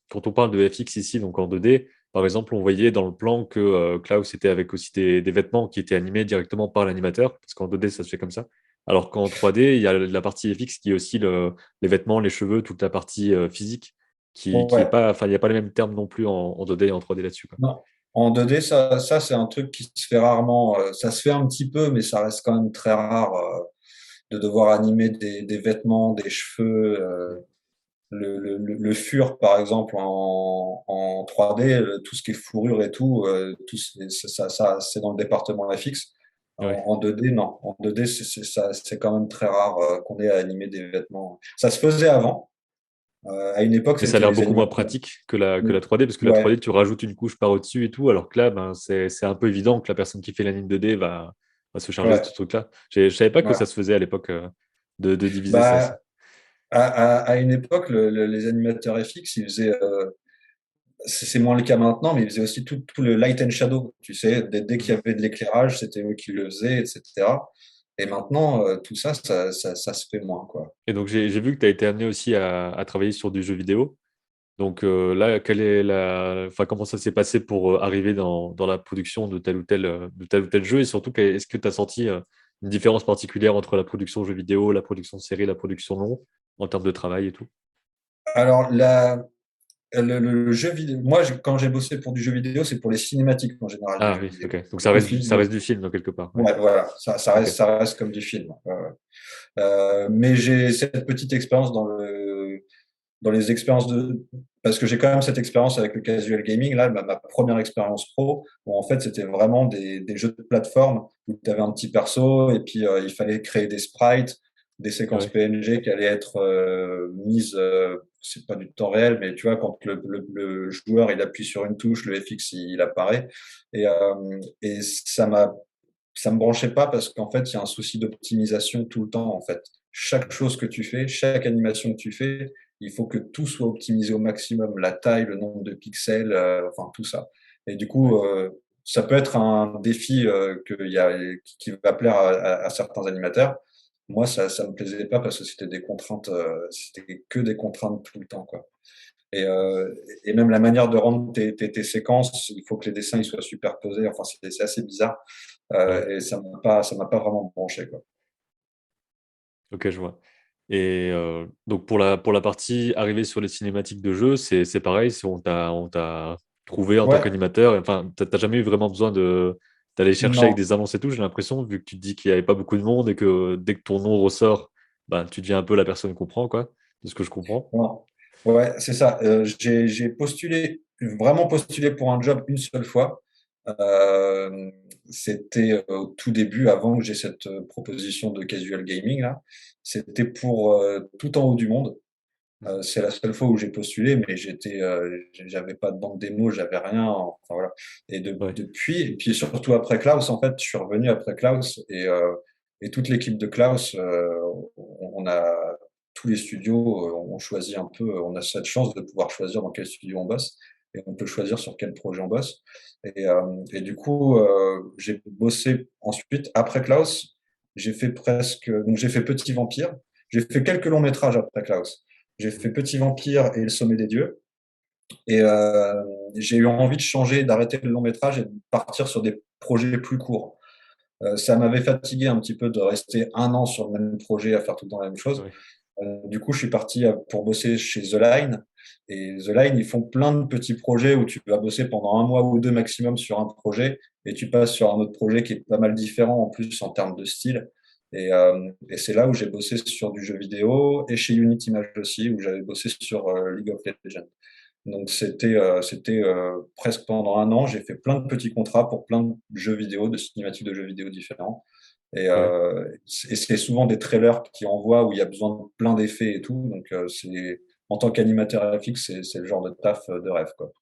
quand on parle de FX ici, donc en 2D, par exemple, on voyait dans le plan que Klaus était avec aussi des vêtements qui étaient animés directement par l'animateur, parce qu'en 2D, ça se fait comme ça. Alors qu'en 3D, il y a la partie FX qui est aussi les vêtements, les cheveux, toute la partie physique, qui est Ouais. pas, enfin, il n'y a pas les mêmes termes non plus en 2D et en 3D là-dessus, quoi. Non. En 2D, ça c'est un truc qui se fait rarement. Ça se fait un petit peu, mais ça reste quand même très rare de devoir animer des vêtements, des cheveux. Le fur, par exemple, en 3D, tout ce qui est fourrure et tout, c'est dans le département FX. Ouais. En 2D, non. En 2D, c'est quand même très rare qu'on ait à animer des vêtements. Ça se faisait avant. À une époque, Mais ça a c'était l'air les beaucoup moins animateurs. pratique que la 3D, parce que la Ouais, 3D, tu rajoutes une couche par-dessus et tout, alors que là, ben, c'est un peu évident que la personne qui fait l'anime 2D va se charger de ce ouais, truc-là. Je savais pas que ouais. ça se faisait à l'époque de diviser ça. Bah, à une époque, les animateurs FX, ils faisaient, c'est moins le cas maintenant, mais ils faisaient aussi tout le light and shadow. Tu sais, dès qu'il y avait de l'éclairage, c'était eux qui le faisaient, etc. Et maintenant, tout ça, ça se fait moins, quoi. Et donc, j'ai vu que tu as été amené aussi à travailler sur du jeu vidéo. Donc là, enfin, comment ça s'est passé pour arriver dans la production de tel ou tel jeu? Et surtout, est-ce que tu as senti une différence particulière entre la production jeu vidéo, la production de série, la production long, en termes de travail et tout? Alors, le jeu vidéo, moi, quand j'ai bossé pour du jeu vidéo, c'est pour les cinématiques en général du Ah jeu oui, vidéo. ok. Donc ça Le reste du, film, ça reste du film, donc, quelque part. Ouais. ouais, voilà, Ok. ça reste comme du film. Ouais, ouais. Mais j'ai cette petite expérience dans les expériences parce que j'ai quand même cette expérience avec le casual gaming, là, ma première expérience pro, où en fait, c'était vraiment des jeux de plateforme où tu avais un petit perso et puis il fallait créer des sprites, des séquences Ouais. PNG qui allaient être mises, c'est pas du temps réel, mais tu vois, quand le joueur il appuie sur une touche, le FX il apparaît. Et ça me branchait pas parce qu'en fait, il y a un souci d'optimisation tout le temps, en fait. Chaque chose que tu fais, chaque animation que tu fais, il faut que tout soit optimisé au maximum, la taille, le nombre de pixels, enfin tout ça. Et du coup, Ouais. ça peut être un défi qui va plaire à certains animateurs. Moi, ça me plaisait pas parce que c'était des contraintes, c'était que des contraintes tout le temps, quoi. Et, euh, et même la manière de rendre tes séquences, il faut que les dessins ils soient superposés. Enfin, c'est assez bizarre. Ouais. Et ça m'a pas vraiment branché, quoi. Ok, je vois. Et donc pour la partie arrivée sur les cinématiques de jeu, c'est pareil, on t'a trouvé en tant Ouais, qu'animateur. Enfin, t'as jamais eu vraiment besoin d'aller chercher avec non, des annonces et tout, j'ai l'impression, vu que tu te dis qu'il n'y avait pas beaucoup de monde et que dès que ton nom ressort, bah, tu deviens un peu la personne qui comprend, quoi, de ce que je comprends. non. Ouais, c'est ça. J'ai postulé, vraiment postulé pour un job une seule fois. Euh, C'était au tout début, avant que j'ai cette proposition de casual gaming là. C'était pour Tout en haut du monde. C'est la seule fois où j'ai postulé, mais j'avais pas de banque démo, j'avais rien. Enfin voilà. Ouais, Depuis, et puis surtout après Klaus, en fait, je suis revenu après Klaus et toute l'équipe de Klaus, on a tous les studios, on choisit un peu, on a cette chance de pouvoir choisir dans quel studio on bosse et on peut choisir sur quel projet on bosse. Et du coup, j'ai bossé ensuite après Klaus. Donc j'ai fait Petit Vampire. J'ai fait quelques longs métrages après Klaus. J'ai fait Petit Vampire et Le Sommet des Dieux. Et j'ai eu envie de changer, d'arrêter le long métrage et de partir sur des projets plus courts. Ça m'avait fatigué un petit peu de rester un an sur le même projet à faire tout le temps la même chose. ouais, Du coup, je suis parti pour bosser chez The Line. Et The Line, ils font plein de petits projets où tu vas bosser pendant un mois ou deux maximum sur un projet et tu passes sur un autre projet qui est pas mal différent en plus en termes de style. Et c'est là où j'ai bossé sur du jeu vidéo et chez Unity Image aussi, où j'avais bossé sur League of Legends. Donc c'était presque pendant un an, j'ai fait plein de petits contrats pour plein de jeux vidéo, de cinématiques de jeux vidéo différents. Et, ouais. euh, et c'est souvent des trailers qui envoient où il y a besoin de plein d'effets et tout. Donc en tant qu'animateur FX, c'est le genre de taf de rêve, quoi.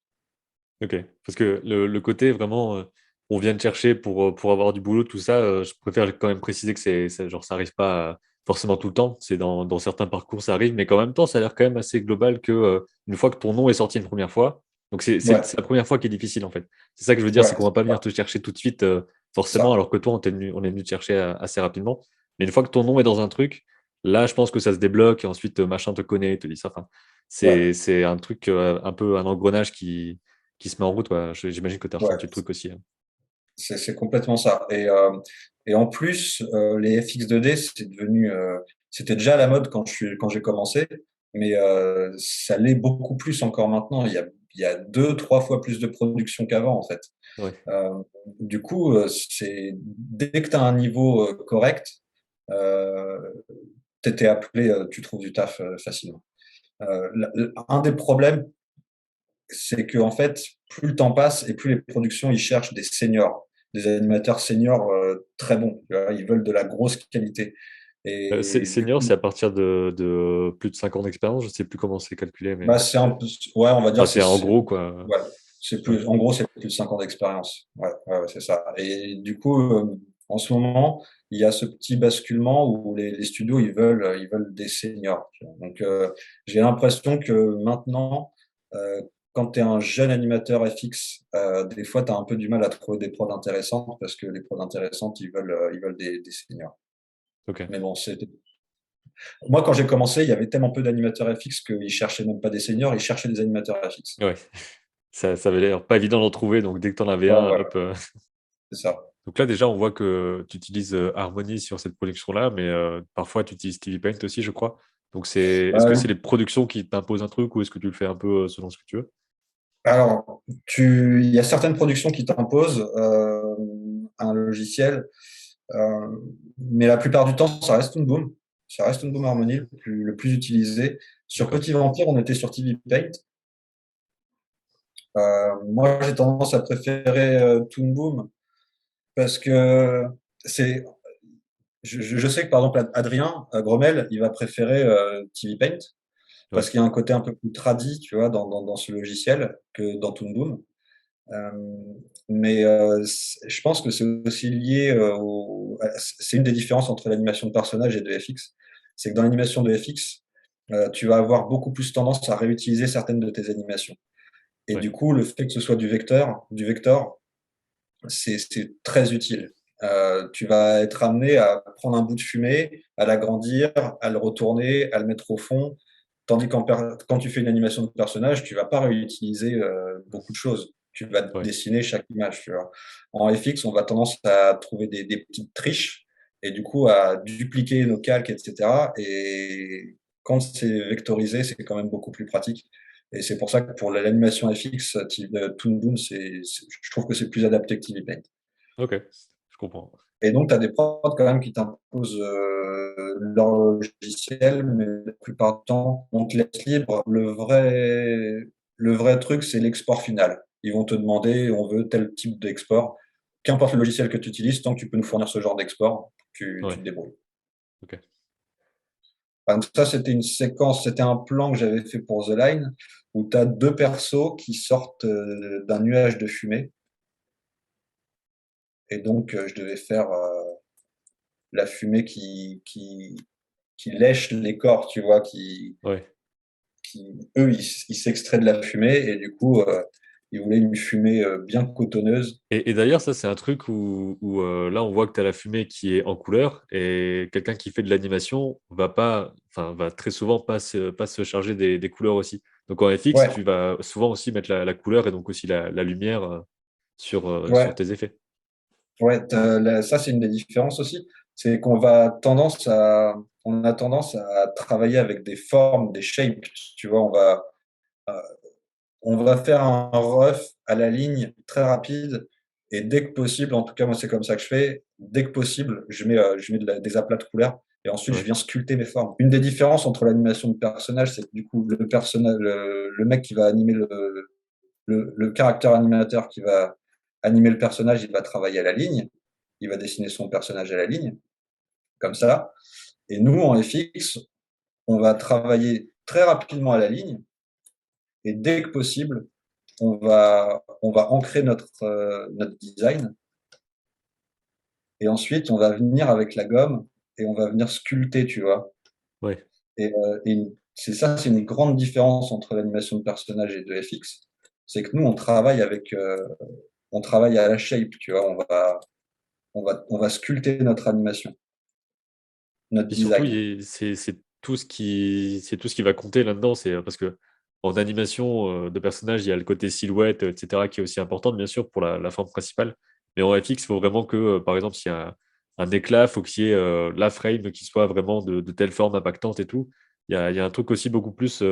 Ok. Parce que le côté vraiment on vient te chercher pour avoir du boulot, tout ça, je préfère quand même préciser que genre, ça arrive pas forcément tout le temps. C'est dans certains parcours, ça arrive, mais qu'en même temps, ça a l'air quand même assez global que une fois que ton nom est sorti une première fois, donc Ouais, c'est la première fois qui est difficile en fait. C'est ça que je veux dire, c'est ouais, qu'on va pas venir te chercher tout de suite, c'est forcément, ça. alors que toi, on est venu te chercher assez rapidement. Mais une fois que ton nom est dans un truc, là, je pense que ça se débloque et ensuite, machin te connaît, te dit ça. Enfin, Ouais, c'est un truc, un peu un engrenage qui se met en route. Ouais. J'imagine que tu as ressenti ouais. le truc aussi, hein. C'est complètement ça. Et en plus, les FX2D, c'était déjà à la mode quand j'ai commencé, mais ça l'est beaucoup plus encore maintenant. Il y a deux, trois fois plus de production qu'avant, en fait. Ouais. Euh, du coup, dès que tu as un niveau correct, euh, t'étais appelé, tu trouves du taf facilement. Un des problèmes, c'est que en fait, plus le temps passe et plus les productions ils cherchent des seniors, des animateurs seniors très bons. Tu vois, ils veulent de la grosse qualité. Et du Senior, coup, c'est à partir de plus de 5 ans d'expérience. Je sais plus comment c'est calculé, mais bah c'est un peu, ouais, on va dire enfin, c'est en gros, quoi. ouais, c'est Ouais. plus, en gros, c'est plus de 5 ans d'expérience. Ouais, ouais, ouais, c'est ça. Et du coup, en ce moment, il y a ce petit basculement où les studios ils veulent des seniors. Tu vois. Donc, j'ai l'impression que maintenant, euh, quand tu es un jeune animateur FX, des fois, tu as un peu du mal à trouver des prods intéressantes parce que les prods intéressantes, ils veulent des seniors. Ok. Mais bon, moi, quand j'ai commencé, il y avait tellement peu d'animateurs FX qu'ils cherchaient même pas des seniors, ils cherchaient des animateurs FX. Ouais. Ça avait l'air pas évident d'en trouver, donc dès que tu en avais Ouais, un, voilà, hop. c'est ça. Donc là, déjà, on voit que tu utilises Harmony sur cette production-là, mais parfois tu utilises TV Paint aussi, je crois. Donc est-ce que c'est Ouais. les productions qui t'imposent un truc ou est-ce que tu le fais un peu selon ce que tu veux? Alors, il y a certaines productions qui t'imposent un logiciel, euh, mais la plupart du temps, ça reste Toon. Ça reste Toon Harmony le plus utilisé. Sur D'accord. Petit Vampire, on était sur TV Paint. Moi, j'ai tendance à préférer Toon parce que c'est. Je sais que par exemple, Adrien Gromel, il va préférer TV Paint Ouais. parce qu'il y a un côté un peu plus tradi, tu vois, dans ce logiciel que dans Toon. Euh, mais je pense que c'est aussi lié c'est une des différences entre l'animation de personnage et de FX. C'est que dans l'animation de FX, tu vas avoir beaucoup plus tendance à réutiliser certaines de tes animations. Et Ouais. du coup, le fait que ce soit du vector, c'est très utile. Tu vas être amené à prendre un bout de fumée, à l'agrandir, à le retourner, à le mettre au fond. Tandis quand tu fais une animation de personnage, tu vas pas réutiliser beaucoup de choses. Tu vas Ouais. dessiner chaque image. Tu vois. En FX, on va tendance à trouver des petites triches et du coup à dupliquer nos calques, etc. Et quand c'est vectorisé, c'est quand même beaucoup plus pratique. Et c'est pour ça que pour l'animation FX, Toon Boom, je trouve que c'est plus adapté que TV Paint. Ok. Je comprends. Et donc, tu as des prods quand même qui t'imposent leur logiciel, mais la plupart du temps, on te laisse libre. Le vrai truc, c'est l'export final. Ils vont te demander, on veut tel type d'export. Qu'importe le logiciel que tu utilises, tant que tu peux nous fournir ce genre d'export, tu Ouais. te débrouilles. Ok. Donc ça, c'était une séquence, c'était un plan que j'avais fait pour The Line, où tu as deux persos qui sortent d'un nuage de fumée. Et donc, je devais faire la fumée qui lèche les corps, tu vois, Ouais. eux, ils s'extraient de la fumée et du coup, ils voulaient une fumée bien cotonneuse. Et d'ailleurs, ça, c'est un truc où là, on voit que tu as la fumée qui est en couleur et quelqu'un qui fait de l'animation va pas, enfin, va très souvent pas se charger des couleurs aussi. Donc en FX, Ouais, tu vas souvent aussi mettre la couleur et donc aussi la lumière sur ouais, tes effets. ouais. Ça, c'est une des différences aussi. C'est on a tendance à travailler avec des formes, des shapes. Tu vois, euh, on va faire un rough à la ligne très rapide et dès que possible, en tout cas moi c'est comme ça que je fais, dès que possible, je mets des aplats de couleurs et ensuite je Ouais. viens sculpter mes formes. Une des différences entre l'animation de personnage, c'est que du coup le mec qui va animer le caractère animateur qui va animer le personnage, il va travailler à la ligne, il va dessiner son personnage à la ligne, comme ça. Et nous en FX, on va travailler très rapidement à la ligne et dès que possible, on va ancrer notre design et ensuite, on va venir avec la gomme et on va venir sculpter, tu vois. Ouais. C'est une grande différence entre l'animation de personnage et de FX. C'est que nous, on travaille à la shape, tu vois. On va sculpter notre animation, notre Et surtout, design. c'est tout ce qui va compter là-dedans. C'est parce que en animation de personnage, il y a le côté silhouette, etc., qui est aussi importante, bien sûr, pour la forme principale. Mais en FX, il faut vraiment que, par exemple, s'il y a un éclat, il faut qu'il y ait la frame qui soit vraiment de telle forme impactante et tout. Il y a un truc aussi beaucoup plus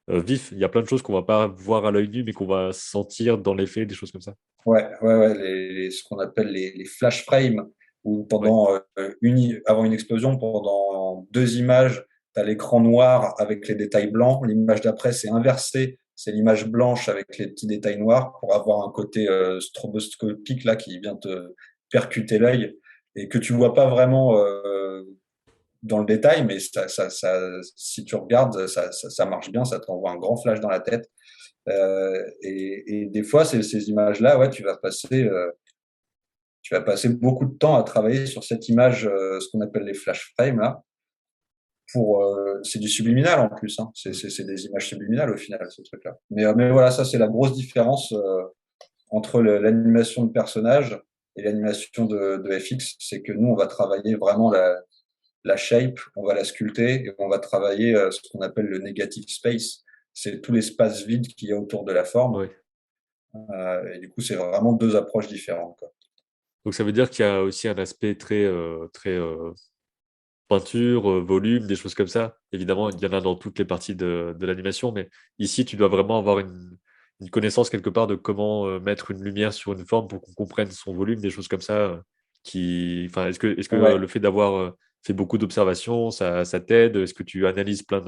vif. Il y a plein de choses qu'on va pas voir à l'œil nu, mais qu'on va sentir dans l'effet, des choses comme ça. Ouais, ouais, ouais, ce qu'on appelle les flash frames, où Ouais, avant une explosion, pendant 2 images, tu as l'écran noir avec les détails blancs. L'image d'après, c'est inversé, c'est l'image blanche avec les petits détails noirs pour avoir un côté stroboscopique là qui vient te percuter l'œil et que tu vois pas vraiment dans le détail, mais si tu regardes, ça marche bien, ça t'envoie un grand flash dans la tête. Et des fois, ces images-là, ouais, tu vas passer beaucoup de temps à travailler sur cette image, ce qu'on appelle les flash frames là. C'est du subliminal en plus, hein. C'est des images subliminales au final, ce truc-là. Mais voilà, ça c'est la grosse différence entre l'animation de personnage et l'animation de FX, c'est que nous on va travailler vraiment la shape, on va la sculpter et on va travailler ce qu'on appelle le negative space. C'est tout l'espace vide qu'il y a autour de la forme. ouais. Et du coup, c'est vraiment deux approches différentes, quoi. Donc ça veut dire qu'il y a aussi un aspect très peinture, volume, des choses comme ça. Évidemment, il y en a dans toutes les parties de l'animation, mais ici, tu dois vraiment avoir une connaissance quelque part de comment mettre une lumière sur une forme pour qu'on comprenne son volume, des choses comme ça. Enfin, est-ce que Ouais, le fait d'avoir fait beaucoup d'observations, ça t'aide? Est-ce que tu analyses plein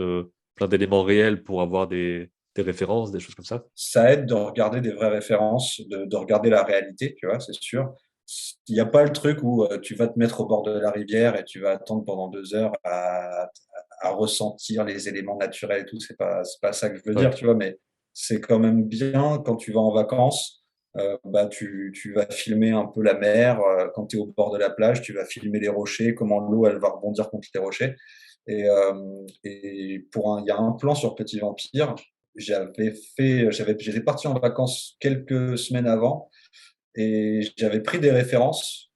d'éléments réels pour avoir des références, des choses comme ça? ça aide de regarder des vraies références, de regarder la réalité, tu vois, c'est sûr. Il n'y a pas le truc où tu vas te mettre au bord de la rivière et tu vas attendre pendant 2 heures à ressentir les éléments naturels et tout. C'est pas ça que je veux Ouais. dire, tu vois, mais c'est quand même bien quand tu vas en vacances. Bah, tu vas filmer un peu la mer. Quand tu es au bord de la plage, tu vas filmer les rochers, comment l'eau elle va rebondir contre les rochers. Il y a un plan sur Petit Vampire. J'étais parti en vacances quelques semaines avant et j'avais pris des références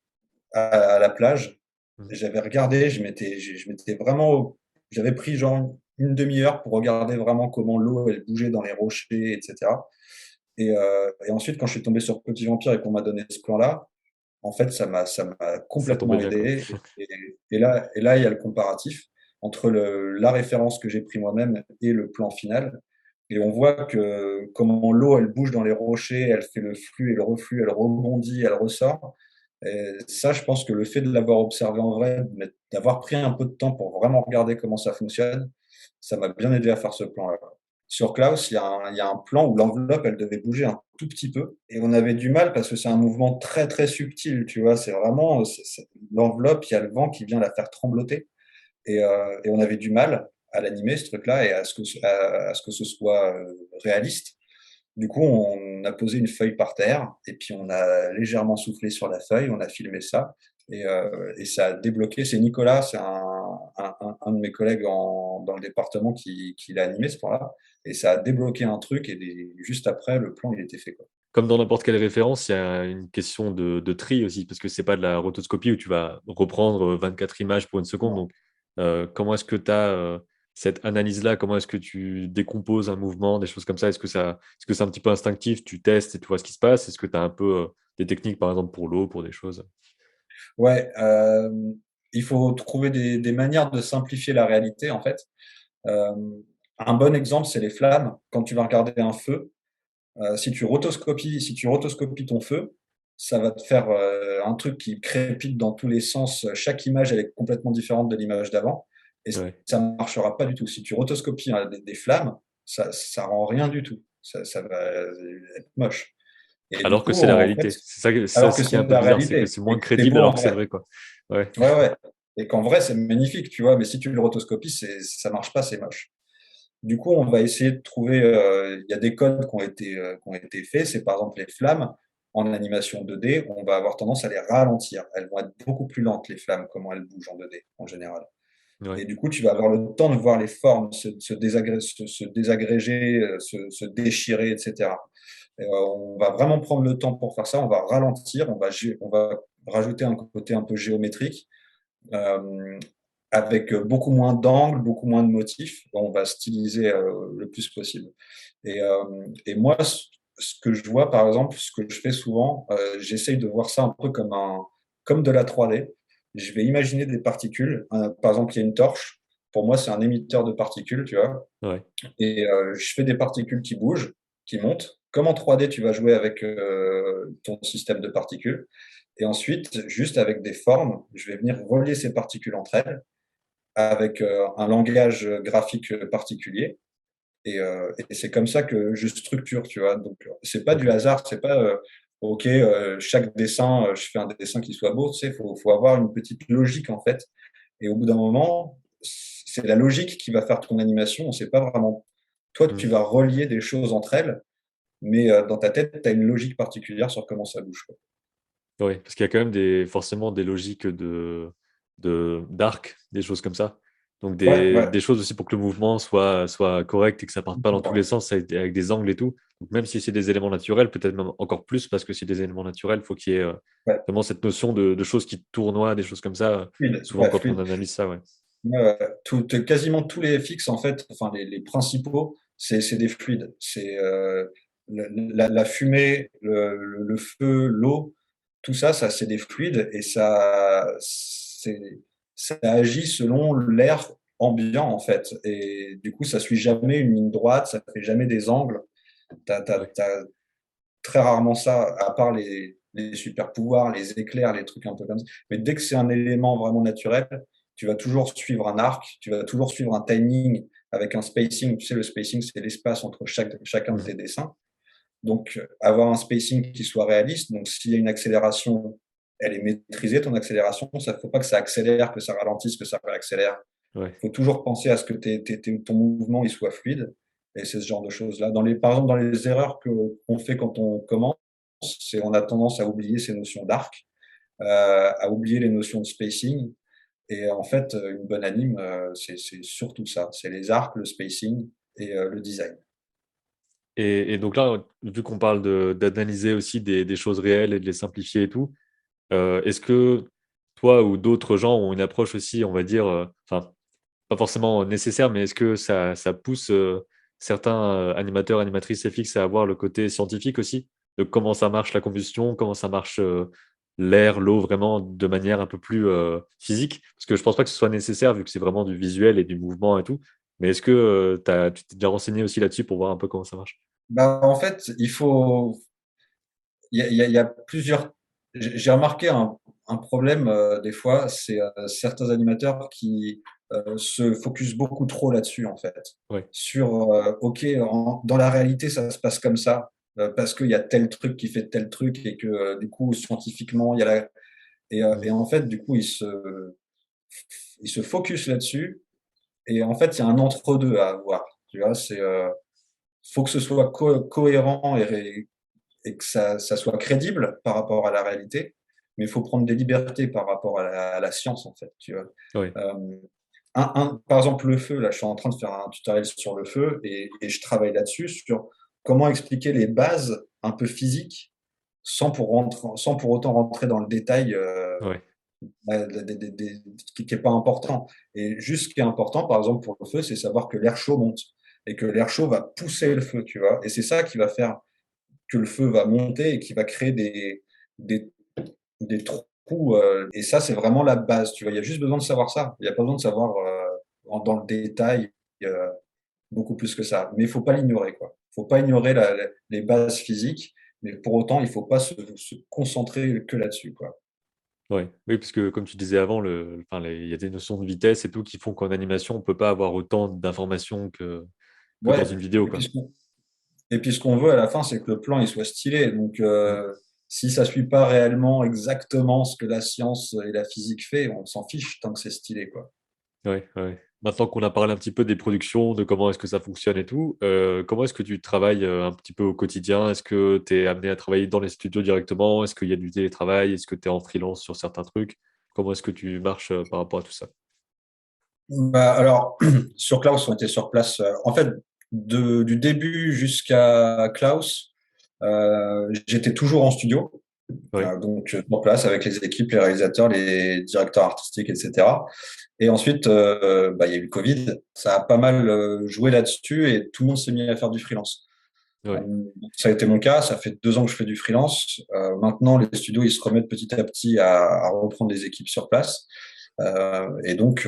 à la plage. Mhm. J'avais regardé, je m'étais vraiment, j'avais pris genre une demi-heure pour regarder vraiment comment l'eau elle bougeait dans les rochers, etc. Et ensuite, quand je suis tombé sur Petit Vampire et qu'on m'a donné ce plan-là, en fait, ça m'a Ça tombait complètement bien, quoi. aidé. Et là, il y a le comparatif entre la référence que j'ai pris moi-même et le plan final. Et on voit que comment l'eau, elle bouge dans les rochers, elle fait le flux et le reflux, elle rebondit, elle ressort. Et ça, je pense que le fait de l'avoir observé en vrai, d'avoir pris un peu de temps pour vraiment regarder comment ça fonctionne, ça m'a bien aidé à faire ce plan-là. Sur Klaus, il y a un plan où l'enveloppe, elle devait bouger un tout petit peu. Et on avait du mal parce que c'est un mouvement très, très subtil, tu vois. C'est vraiment, l'enveloppe, il y a le vent qui vient la faire trembloter. Et on avait du mal à l'animer, ce truc-là, et à ce que ce soit réaliste. Du coup, on a posé une feuille par terre, et puis on a légèrement soufflé sur la feuille, on a filmé ça, et ça a débloqué. C'est Nicolas, c'est un de mes collègues dans le département qui l'a animé ce plan-là, et ça a débloqué un truc, et juste après, le plan, il était fait, quoi. Comme dans n'importe quelle référence, il y a une question de tri aussi, parce que c'est pas de la rotoscopie où tu vas reprendre 24 images pour une seconde. Non. Donc, comment est-ce que tu as cette analyse-là? Comment est-ce que tu décomposes un mouvement, des choses comme ça? Est-ce que c'est un petit peu instinctif? Tu testes et tu vois ce qui se passe? Est-ce que tu as un peu des techniques, par exemple, pour l'eau, pour des choses? Ouais, il faut trouver des manières de simplifier la réalité, en fait. Euh, un bon exemple, c'est les flammes. Quand tu vas regarder un feu, si tu rotoscopies ton feu, ça va te faire un truc qui crépite dans tous les sens. Chaque image, elle est complètement différente de l'image d'avant. Et Ouais. ça ne marchera pas du tout. Si tu rotoscopies des flammes, ça rend rien du tout. Ça va être moche. Et du Alors que coup, c'est la en fait, réalité. C'est ça alors que ce qui est c'est un peu la bizarre, c'est que réalité c'est et moins que c'est crédible beau en alors que c'est vrai. vrai, quoi. Ouais. Ouais, ouais. Et qu'en vrai, c'est magnifique, tu vois. Mais si tu le rotoscopies, ça marche pas, c'est moche. Du coup, on va essayer de trouver. Il y a des codes qui ont été faits. C'est par exemple les flammes. En animation 2D, on va avoir tendance à les ralentir. Elles vont être beaucoup plus lentes, les flammes, comment elles bougent en 2D en général. Ouais. Et du coup, tu vas avoir le temps de voir les formes se désagréger, se déchirer, etc. Et, on va vraiment prendre le temps pour faire ça. On va ralentir, on va rajouter un côté un peu géométrique, euh, avec beaucoup moins d'angles, beaucoup moins de motifs. On va styliser le plus possible. Et moi, ce que je vois, par exemple, ce que je fais souvent, j'essaye de voir ça un peu comme de la 3D. Je vais imaginer des particules. Par exemple, il y a une torche. Pour moi, c'est un émetteur de particules, tu vois. Ouais. Et je fais des particules qui bougent, qui montent. Comme en 3D, tu vas jouer avec ton système de particules. Et ensuite, juste avec des formes, je vais venir relier ces particules entre elles avec un langage graphique particulier. Et c'est comme ça que je structure, tu vois. Donc, c'est pas du Ok. hasard, c'est pas OK, chaque dessin, je fais un dessin qui soit beau, tu sais, faut avoir une petite logique en fait. Et au bout d'un moment, c'est la logique qui va faire ton animation. On sait pas vraiment. Toi, tu Mhm. vas relier des choses entre elles, mais dans ta tête, tu as une logique particulière sur comment ça bouge, quoi. Ouais, parce qu'il y a quand même forcément des logiques d'arc, des choses comme ça. Donc Ouais, ouais. des choses aussi pour que le mouvement soit correct et que ça parte pas dans tous les sens avec des angles et tout. Donc même si c'est des éléments naturels, peut-être même encore plus parce que c'est des éléments naturels, il faut qu'il y ait Ouais, vraiment cette notion de choses qui tournoient, des choses comme ça. fluide, Souvent ouais, quand on fluide. analyse ça, ouais. Quasiment tous les FX, en fait, enfin les principaux, c'est des fluides. C'est la fumée, le feu, l'eau, tout ça, ça c'est des fluides et ça agit selon l'air ambiant en fait. Et du coup, ça suit jamais une ligne droite, ça fait jamais des angles. Ouais. T'as très rarement ça, à part les super pouvoirs, les éclairs, les trucs un peu comme ça. Mais dès que c'est un élément vraiment naturel, tu vas toujours suivre un arc, tu vas toujours suivre un timing avec un spacing. Tu sais, le spacing, c'est l'espace entre chacun de tes Mhm. dessins. Donc, avoir un spacing qui soit réaliste. Donc, s'il y a une accélération, elle est maîtrisée, ton accélération. Ça ne faut pas que ça accélère, que ça ralentisse, que ça réaccélère. Ouais. Il faut toujours penser à ce que ton mouvement il soit fluide. Et c'est ce genre de choses-là. Par exemple, dans les erreurs qu'on fait quand on commence, c'est on a tendance à oublier ces notions d'arc, à oublier les notions de spacing. Et en fait, une bonne anime, c'est surtout ça. C'est les arcs, le spacing et le design. Et donc là, vu qu'on parle d'analyser aussi des choses réelles et de les simplifier et tout, est-ce que toi ou d'autres gens ont une approche aussi, on va dire, enfin, pas forcément nécessaire, mais est-ce que ça pousse certains animateurs, animatrices FX à avoir le côté scientifique aussi, de comment ça marche la combustion, comment ça marche l'air, l'eau, vraiment de manière un peu plus physique? Parce que je pense pas que ce soit nécessaire vu que c'est vraiment du visuel et du mouvement et tout. Mais est-ce que tu t'es déjà renseigné aussi là-dessus pour voir un peu comment ça marche? Bah, en fait, il y a plusieurs. J'ai remarqué un problème des fois, c'est certains animateurs qui se focus beaucoup trop là-dessus en fait. Ouais. Sur OK, dans la réalité, ça se passe comme ça parce qu'il y a tel truc qui fait tel truc et que du coup scientifiquement il y a Mm. et en fait du coup il se focus là-dessus et en fait il y a un entre-deux à avoir. Tu vois, c'est faut que ce soit cohérent et que ça soit crédible par rapport à la réalité, mais il faut prendre des libertés par rapport à la science, en fait, tu vois. Ouais. Euh, par exemple, le feu, là, je suis en train de faire un tutoriel sur le feu et je travaille là-dessus, sur comment expliquer les bases un peu physiques sans pour autant rentrer dans le détail Ouais. qui n'est pas important. Et juste ce qui est important, par exemple, pour le feu, c'est savoir que l'air chaud monte et que l'air chaud va pousser le feu, tu vois. Et c'est ça qui va faire que le feu va monter et qui va créer des, des trous. Et ça, c'est vraiment la base. Tu vois, il y a juste besoin de savoir ça. Il n'y a pas besoin de savoir dans le détail euh, beaucoup plus que ça. Mais il faut pas l'ignorer, quoi. Il faut pas ignorer les bases physiques, mais pour autant, il faut pas se concentrer que là-dessus, quoi. Ouais. Oui, parce que comme tu disais avant, enfin, il y a des notions de vitesse et tout qui font qu'en animation, on peut pas avoir autant d'informations que dans Ouais. une vidéo, Et puis, quoi. ce qu'on veut à la fin, c'est que le plan il soit stylé. Donc, Mm. si ça suit pas réellement exactement ce que la science et la physique fait, on s'en fiche tant que c'est stylé, quoi. Ouais, ouais. maintenant qu'on a parlé un petit peu des productions, de comment est-ce que ça fonctionne et tout, comment est-ce que tu travailles un petit peu au quotidien? Est-ce que tu es amené à travailler dans les studios directement? Est-ce qu'il y a du télétravail? Est-ce que tu es en freelance sur certains trucs? Comment est-ce que tu marches par rapport à tout ça? Bah, alors, sur Klaus, on était sur place. En fait, du début jusqu'à Klaus, j'étais toujours en studio. Oui, Donc, sur place avec les équipes, les réalisateurs, les directeurs artistiques, etc. Et ensuite, bah, il y a eu le Covid. Ça a pas mal joué là-dessus et tout le monde s'est mis à faire du freelance. oui, Ça a été mon cas. Ça fait 2 ans que je fais du freelance. Maintenant, les studios, ils se remettent petit à petit à reprendre les équipes sur place. Et donc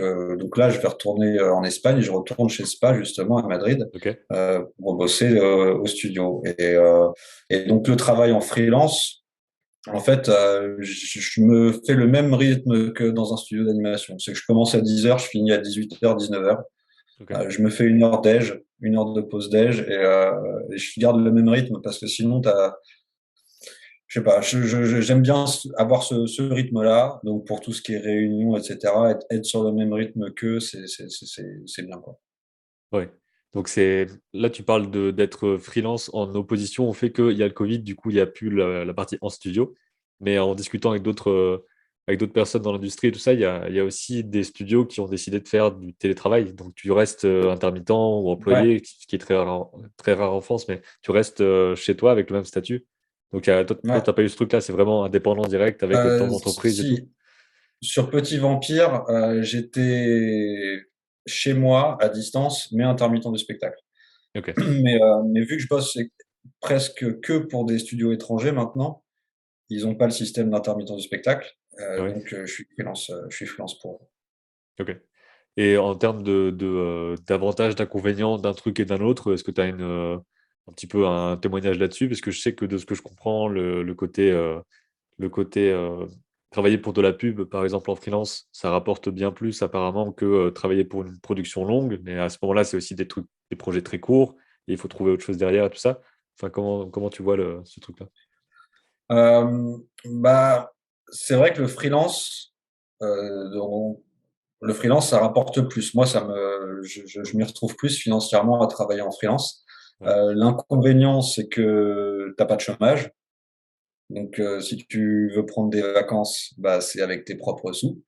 là, je vais retourner en Espagne. Je retourne chez Spa, justement, à Madrid, ok, pour bosser au studio. Et donc, le travail en freelance, en fait, je me fais le même rythme que dans un studio d'animation. C'est que je commence à 10 heures, je finis à 18 heures, 19 heures. ok. Je me fais 1 heure déj, 1 heure de pause déj, et je garde le même rythme parce que sinon, je sais pas, j'aime bien avoir ce rythme-là. Donc, pour tout ce qui est réunion, etc., être sur le même rythme qu'eux, c'est bien, quoi. Ouais. Donc là tu parles d'être freelance en opposition au fait qu'il y a le Covid, du coup il n'y a plus la partie en studio. Mais en discutant avec d'autres personnes dans l'industrie et tout ça, il y a aussi des studios qui ont décidé de faire du télétravail. Donc tu restes intermittent ou Ouais. employé, ce qui est très rare en France, mais tu restes chez toi avec le même statut. Donc toi, Ouais. tu n'as pas eu ce truc-là, c'est vraiment indépendant direct avec ton entreprise et tout. Si, sur Petit Vampire, j'étais chez moi, à distance, mais intermittent du spectacle. Ok. Mais vu que je bosse presque que pour des studios étrangers maintenant, ils n'ont pas le système d'intermittent du spectacle. Ouais. Donc, je suis freelance pour eux. Ok. Et en termes d'avantages, d'inconvénients d'un truc et d'un autre, est-ce que tu as un petit peu un témoignage là-dessus? Parce que je sais que de ce que je comprends, le côté travailler pour de la pub, par exemple en freelance, ça rapporte bien plus apparemment que travailler pour une production longue. Mais à ce moment-là, c'est aussi des trucs, des projets très courts et il faut trouver autre chose derrière et tout ça. Enfin, comment tu vois ce truc-là? Bah, c'est vrai que le freelance, ça rapporte plus. Moi, je m'y retrouve plus financièrement à travailler en freelance. Ouais, L'inconvénient, c'est que t'as pas de chômage. Donc, si tu veux prendre des vacances, bah, c'est avec tes propres sous.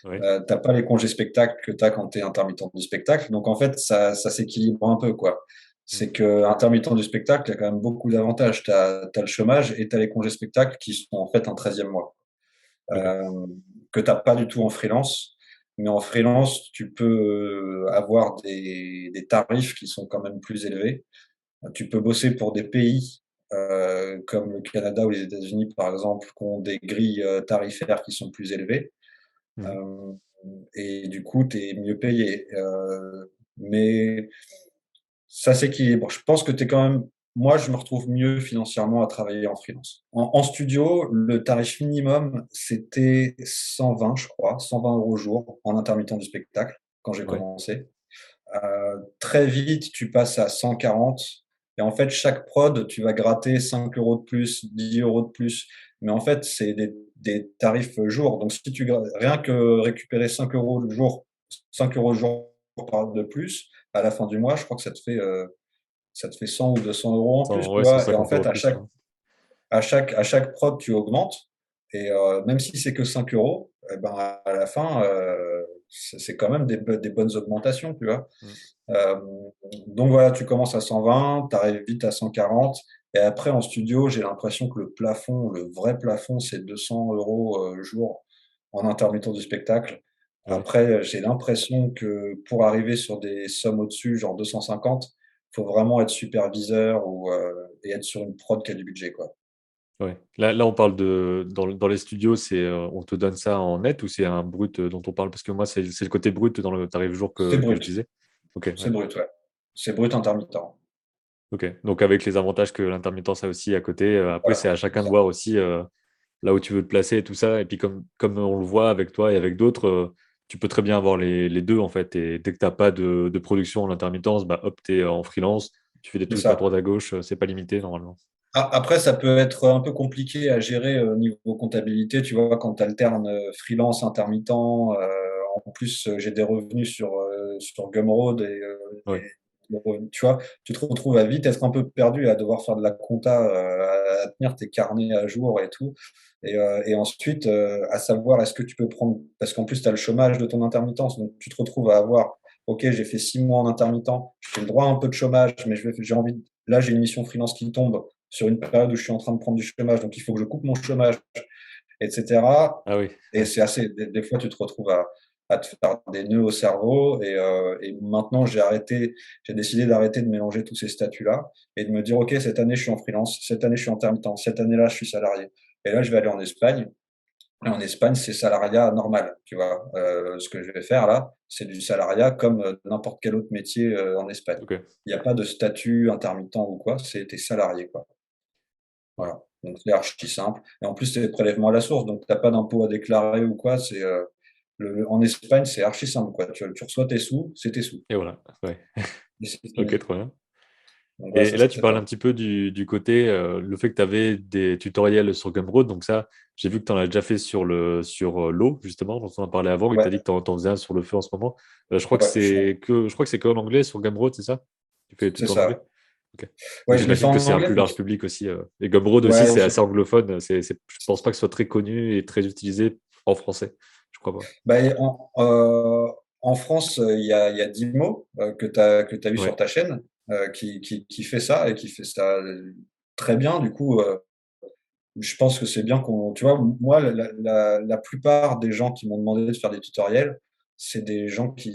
ouais, T'as pas les congés spectacles que t'as quand t'es intermittent du spectacle. Donc, en fait, ça s'équilibre un peu, quoi. mm, C'est que intermittent du spectacle, il y a quand même beaucoup d'avantages. T'as le chômage et t'as les congés spectacles qui sont en fait un 13e mois, ok, euh, que t'as pas du tout en freelance. Mais en freelance, tu peux avoir des tarifs qui sont quand même plus élevés. Tu peux bosser pour des pays comme le Canada ou les États-Unis, par exemple, qui ont des grilles tarifaires qui sont plus élevées. mhm, Euh, et du coup, tu es mieux payé. Mais ça s'équilibre. Je pense que tu es quand même. Moi, je me retrouve mieux financièrement à travailler en freelance. En studio, le tarif minimum, c'était 120, je crois, 120 euros au jour en intermittent du spectacle quand j'ai ouais, commencé. Très vite, tu passes à 140. Et en fait, chaque prod, tu vas gratter 5 euros de plus, 10 euros de plus. Mais en fait, c'est des tarifs jour. Donc, si rien que récupérer 5 euros le jour, 5 euros le jour de plus, à la fin du mois, je crois que ça te fait 100 ou 200 euros en plus, tu Ouais, vois. Et en 150 euros fait, de plus, quoi. à chaque prod, tu augmentes. Et même si c'est que 5 euros, eh ben, à la fin, c'est quand même des bonnes augmentations, tu vois. Mm. Euh, donc voilà, tu commences à 120, tu arrives vite à 140. Et après, en studio, j'ai l'impression que le plafond, le vrai plafond, c'est 200 euros jour en intermittent du spectacle. Ouais. Après, j'ai l'impression que pour arriver sur des sommes au-dessus, genre 250, faut vraiment être superviseur et être sur une prod qui a du budget, quoi. Ouais. Là, on parle dans les studios, on te donne ça en net ou c'est un brut dont on parle? Parce que moi, c'est le côté brut dans le tarif jour C'est que je brut. disais. Ok, C'est ouais. brut, ouais. C'est brut intermittent. Ok. Donc, avec les avantages que l'intermittence a aussi à côté. Après, c'est Voilà, à c'est chacun de ça. voir aussi là où tu veux te placer et tout ça. Et puis, comme on le voit avec toi et avec d'autres, tu peux très bien avoir les deux, en fait. Et dès que tu n'as pas de production en intermittence, bah, hop, tu es en freelance. Tu fais des C'est trucs à ça. droite à gauche. C'est pas limité, normalement. Après, ça peut être un peu compliqué à gérer au niveau comptabilité. Tu vois, quand tu alternes freelance, intermittent, en plus, j'ai des revenus sur Gumroad Ouais. tu vois, tu te retrouves à vite être un peu perdu, à devoir faire de la compta, à tenir tes carnets à jour et tout. Et ensuite, à savoir est-ce que tu peux prendre, parce qu'en plus, tu as le chômage de ton intermittence, donc tu te retrouves à avoir, ok, j'ai fait 6 mois en intermittent, j'ai le droit à un peu de chômage, mais j'ai envie, là, j'ai une mission freelance qui tombe sur une période où je suis en train de prendre du chômage, donc il faut que je coupe mon chômage, etc. Ah oui. Et c'est assez, des fois, tu te retrouves à te faire des nœuds au cerveau. Et maintenant, j'ai décidé d'arrêter de mélanger tous ces statuts-là et de me dire, OK, cette année, je suis en freelance, cette année, je suis intermittent, cette année-là, je suis salarié. Et là, je vais aller en Espagne. Et en Espagne, c'est salariat normal, tu vois. Ce que je vais faire là, c'est du salariat comme n'importe quel autre métier en Espagne. Ok. Il n'y a pas de statut intermittent ou quoi, c'est t'es salarié, quoi. Voilà. Donc c'est archi simple. Et en plus, c'est des prélèvements à la source, donc t'as pas d'impôt à déclarer ou quoi. En Espagne, c'est archi simple, quoi. Tu reçois tes sous, c'est tes sous. Et voilà. Ouais. Et c'est Ok, fini. trop bien. Donc voilà, Et ça là, tu c'est parles pas un mal. petit peu du côté, le fait que tu avais des tutoriels sur Gumroad. Donc ça, j'ai vu que tu en as déjà fait sur l'eau, justement, dont on a parlé avant, et tu as dit Ouais, que tu en faisais un sur le feu en ce moment. ouais, Je crois que c'est que en anglais sur Gumroad, c'est ça? Tu fais c'est tout en ça. anglais? Ouais, Ok. Donc ouais, je l'ai fait j'imagine que en c'est un anglais. plus large public aussi. Et Gumroad aussi, Ouais, c'est assez anglophone. Je pense pas que ce soit très connu et très utilisé en français. Je crois pas. bah, en France, il y a Dimo que tu as eu sur Ouais, ta chaîne qui fait ça et qui fait ça très bien. Du coup, je pense que c'est bien qu'on, tu vois, moi, la plupart des gens qui m'ont demandé de faire des tutoriels, c'est des gens qui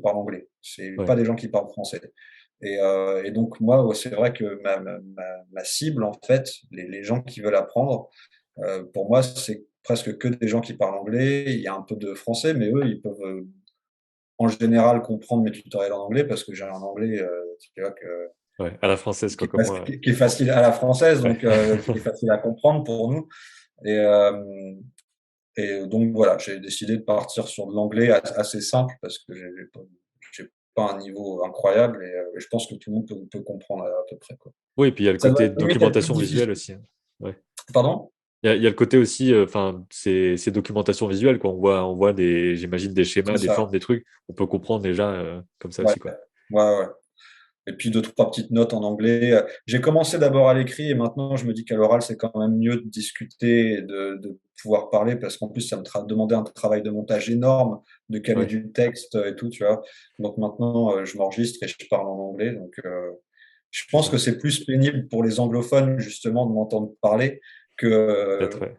parlent anglais. C'est ouais, pas des gens qui parlent français. Et donc, moi, ouais, c'est vrai que ma cible, en fait, les gens qui veulent apprendre, pour moi, c'est presque que des gens qui parlent anglais. Il y a un peu de français, mais eux, ils peuvent, en général, comprendre mes tutoriels en anglais parce que j'ai un anglais, tu vois, ouais. À la française, quoi, comme moi. qui est facile à la française, Ouais. donc qui est facile à comprendre pour nous. Et, euh, et donc voilà, j'ai décidé de partir sur de l'anglais assez simple parce que j'ai pas un niveau incroyable et je pense que tout le monde peut comprendre à peu près, quoi. Oui, et puis il y a le Ça doit côté être limite être plus documentation visuelle difficile. aussi, hein. Ouais. Pardon? Il y a le côté aussi, enfin, c'est documentation visuelle, quoi. On voit des, j'imagine, des schémas, C'est des ça. formes, des trucs. On peut comprendre déjà comme ça Ouais. aussi, quoi. Ouais, ouais. Et puis deux, trois petites notes en anglais. J'ai commencé d'abord à l'écrit et maintenant je me dis qu'à l'oral, c'est quand même mieux de discuter et de pouvoir parler parce qu'en plus, ça me demandait un travail de montage énorme, de caler Ouais. du texte et tout, tu vois. Donc maintenant, je m'enregistre et je parle en anglais. Donc je C'est pense ça. que c'est plus pénible pour les anglophones, justement, de m'entendre parler Peut-être, que, ouais.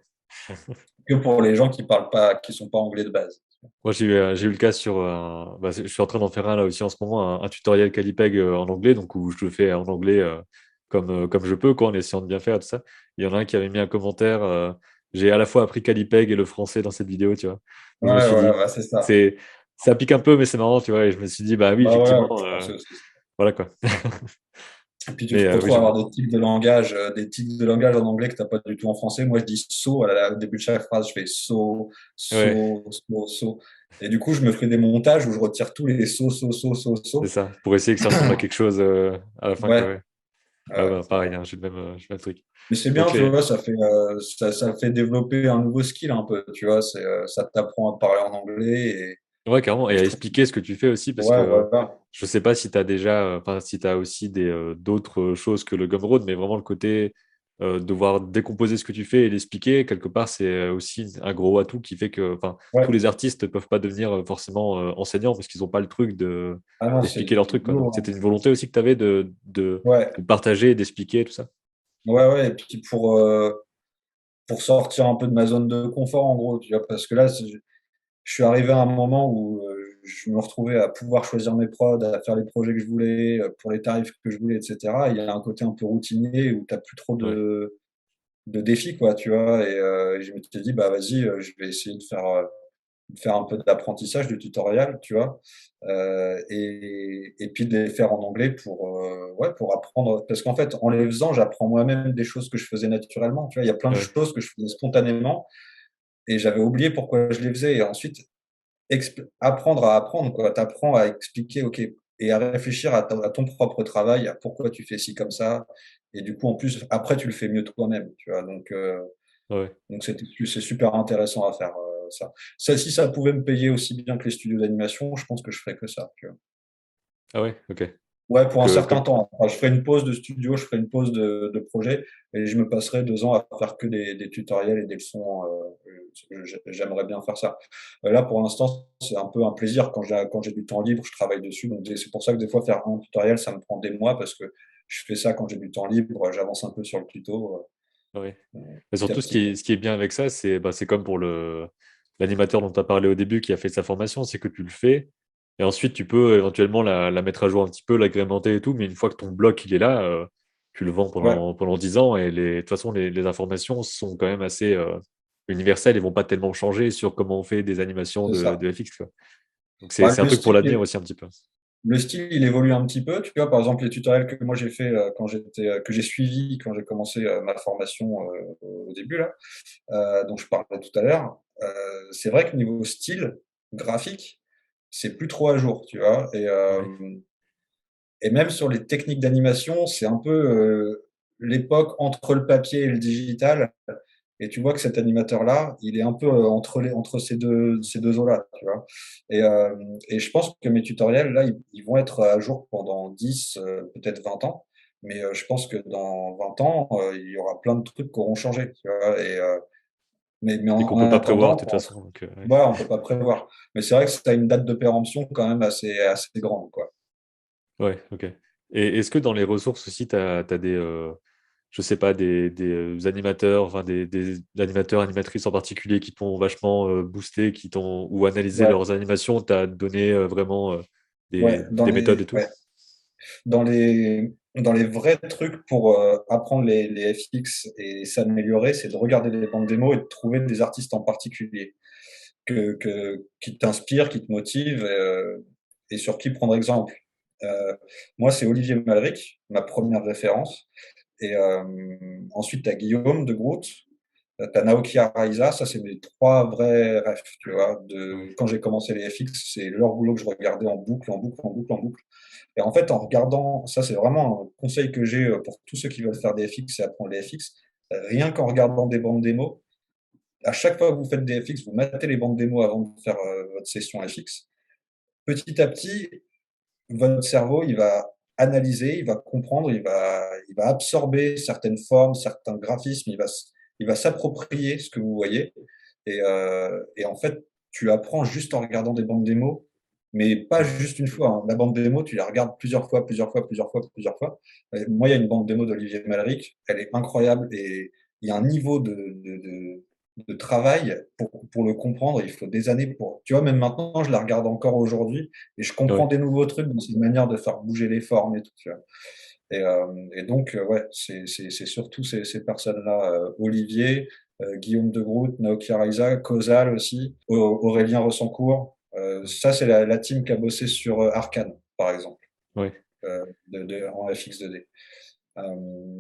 que pour les gens qui parlent pas, qui sont pas anglais de base. Moi, j'ai eu le cas sur bah, je suis en train d'en faire un là aussi en ce moment, un tutoriel Calipeg en anglais, donc où je le fais en anglais comme je peux, quoi, en essayant de bien faire tout ça. Il y en a un qui avait mis un commentaire. J'ai à la fois appris Calipeg et le français dans cette vidéo, tu vois. Donc je me Ouais, suis voilà, dit, ouais, c'est ça. c'est, ça pique un peu, mais c'est marrant, tu vois. Et je me suis dit, bah oui, Bah ouais, effectivement, je pensais aussi. voilà quoi. Et puis tu Mais te oui, retrouves à j'aime avoir bien. des tics de langage en anglais que t'as pas du tout en français. Moi, je dis so au début de chaque phrase, je fais so, Ouais, so, so, so. Et du coup, je me fais des montages où je retire tous les so, so, so, so, c'est so. ça. Pour essayer que ça ressemble à quelque chose à la fin, quoi. Ouais, Ouais, ouais, ouais. bah, pareil, hein, j'ai le même truc. Mais c'est bien, Ok. tu vois, ça fait développer un nouveau skill un peu, tu vois. Ça t'apprend à parler en anglais Ouais, carrément. Et et à je trouve, expliquer ce que tu fais aussi, parce ouais, que voilà. je sais pas si tu as déjà, enfin, si tu as aussi d'autres choses que le Gumroad, mais vraiment le côté devoir décomposer ce que tu fais et l'expliquer, quelque part, c'est aussi un gros atout qui fait que, enfin, tous Ouais. les artistes ne peuvent pas devenir forcément enseignants parce qu'ils n'ont pas le truc Ah non, c'est d'expliquer leur du truc, quoi. Donc, boulot, c'était hein. une volonté aussi que tu avais Ouais, de partager, d'expliquer tout ça. ouais, ouais. Et puis pour sortir un peu de ma zone de confort, en gros, tu vois, parce que là, je suis arrivé à un moment où je me retrouvais à pouvoir choisir mes prods, à faire les projets que je voulais, pour les tarifs que je voulais, etc. Il y a un côté un peu routinier où tu plus trop Ouais, de défis, quoi, tu vois. Et je me suis dit, bah vas-y, je vais essayer de faire un peu d'apprentissage, du tutoriel, tu vois. Et puis de les faire en anglais ouais, pour apprendre. Parce qu'en fait, en les faisant, j'apprends moi-même des choses que je faisais naturellement. Tu vois, il y a plein de ouais, choses que je faisais spontanément et j'avais oublié pourquoi je les faisais. Et ensuite, apprendre à apprendre, quoi. T'apprends à expliquer, ok, et à réfléchir à ton propre travail, à pourquoi tu fais ci comme ça. Et du coup, en plus, après, tu le fais mieux toi-même, tu vois. ouais. Donc c'est super intéressant à faire. ça. Si ça pouvait me payer aussi bien que les studios d'animation, je pense que je ferais que ça. Tu vois. Ah ouais, ok. Ouais, pour un Que, certain que- temps. Enfin, je ferai une pause de studio, je ferai une pause de projet et je me passerai 2 ans à faire que des tutoriels et des leçons. J'aimerais bien faire ça. Là, pour l'instant, c'est un peu un plaisir. Quand j'ai du temps libre, je travaille dessus. Donc, c'est pour ça que des fois, faire un tutoriel, ça me prend des mois parce que je fais ça quand j'ai du temps libre. J'avance un peu sur le tuto ouais. euh, Et petit à surtout, petit, quoi. ce qui est bien avec ça, c'est comme pour l'animateur dont tu as parlé au début qui a fait sa formation, c'est que tu le fais. Et ensuite, tu peux éventuellement la mettre à jour un petit peu, l'agrémenter et tout. Mais une fois que ton bloc il est là, tu le vends Ouais, pendant 10 ans. Et de toute façon, les informations sont quand même assez universelles et vont pas tellement changer sur comment on fait des animations c'est ça. de FX, quoi. Donc, Bah, c'est un truc pour l'avenir aussi un petit peu. le style, il évolue un petit peu. Tu vois, par exemple, les tutoriels que moi j'ai fait que j'ai suivi quand j'ai commencé ma formation au début là, dont je parlais tout à l'heure, c'est vrai que niveau style graphique, c'est plus trop à jour, tu vois. Ouais. Et même sur les techniques d'animation, c'est un peu l'époque entre le papier et le digital. Et tu vois que cet animateur-là, il est un peu entre ces deux eaux-là, tu vois. Et, euh, et je pense que mes tutoriels, là, ils vont être à jour pendant 10, peut-être 20 ans. Mais je pense que dans 20 ans, il y aura plein de trucs qui auront changé, tu vois. Mais Et qu'on peut en pas prévoir attendant, de toute façon. Donc, ouais. voilà, on peut pas prévoir. Mais c'est vrai que ça a une date de péremption quand même assez grande, quoi. Ouais, ok. Et est-ce que dans les ressources aussi, tu as, des, je sais pas, des animateurs, enfin des animateurs, animatrices en particulier qui t'ont vachement boosté, ou analysé Ouais, leurs animations, t'as donné vraiment ouais, des méthodes et tout? dans les vrais trucs pour apprendre les FX et s'améliorer, c'est de regarder les bandes démos et de trouver des artistes en particulier qui t'inspirent, qui te motivent et sur qui prendre exemple. Moi, c'est Olivier Malric, ma première référence. Et ensuite, tu as Guillaume de Groot, tu as Naoki Araiza, ça c'est mes trois vrais rêves, tu vois. Ouais. Quand j'ai commencé les FX, c'est leur boulot que je regardais en boucle, en boucle, en boucle, en boucle. Et en fait, en regardant, ça c'est vraiment un conseil que j'ai pour tous ceux qui veulent faire des FX et apprendre les FX, rien qu'en regardant des bandes démos, à chaque fois que vous faites des FX, vous mettez les bandes démos avant de faire votre session FX. Petit à petit, votre cerveau, il va analyser, il va comprendre, il va absorber certaines formes, certains graphismes, il va s'approprier ce que vous voyez. Et en fait, tu apprends juste en regardant des bandes démos, mais pas Ouais. juste une fois, hein. La bande démo, tu la regardes plusieurs fois, plusieurs fois, plusieurs fois, plusieurs fois. Moi, il y a une bande démo d'Olivier Malric, elle est incroyable et il y a un niveau de travail pour le comprendre. Il faut des années pour. Tu vois, même maintenant, je la regarde encore aujourd'hui et je comprends Ouais. des nouveaux trucs dans cette manière de faire bouger les formes et tout. Tu vois. Et donc, ouais, c'est surtout ces personnes-là, Olivier, Guillaume de Groot, Naoki Araiza, Causal aussi, Aurélien Ressancourt. Ça, c'est la team qui a bossé sur Arcane, par exemple, Ouais. en FX2D.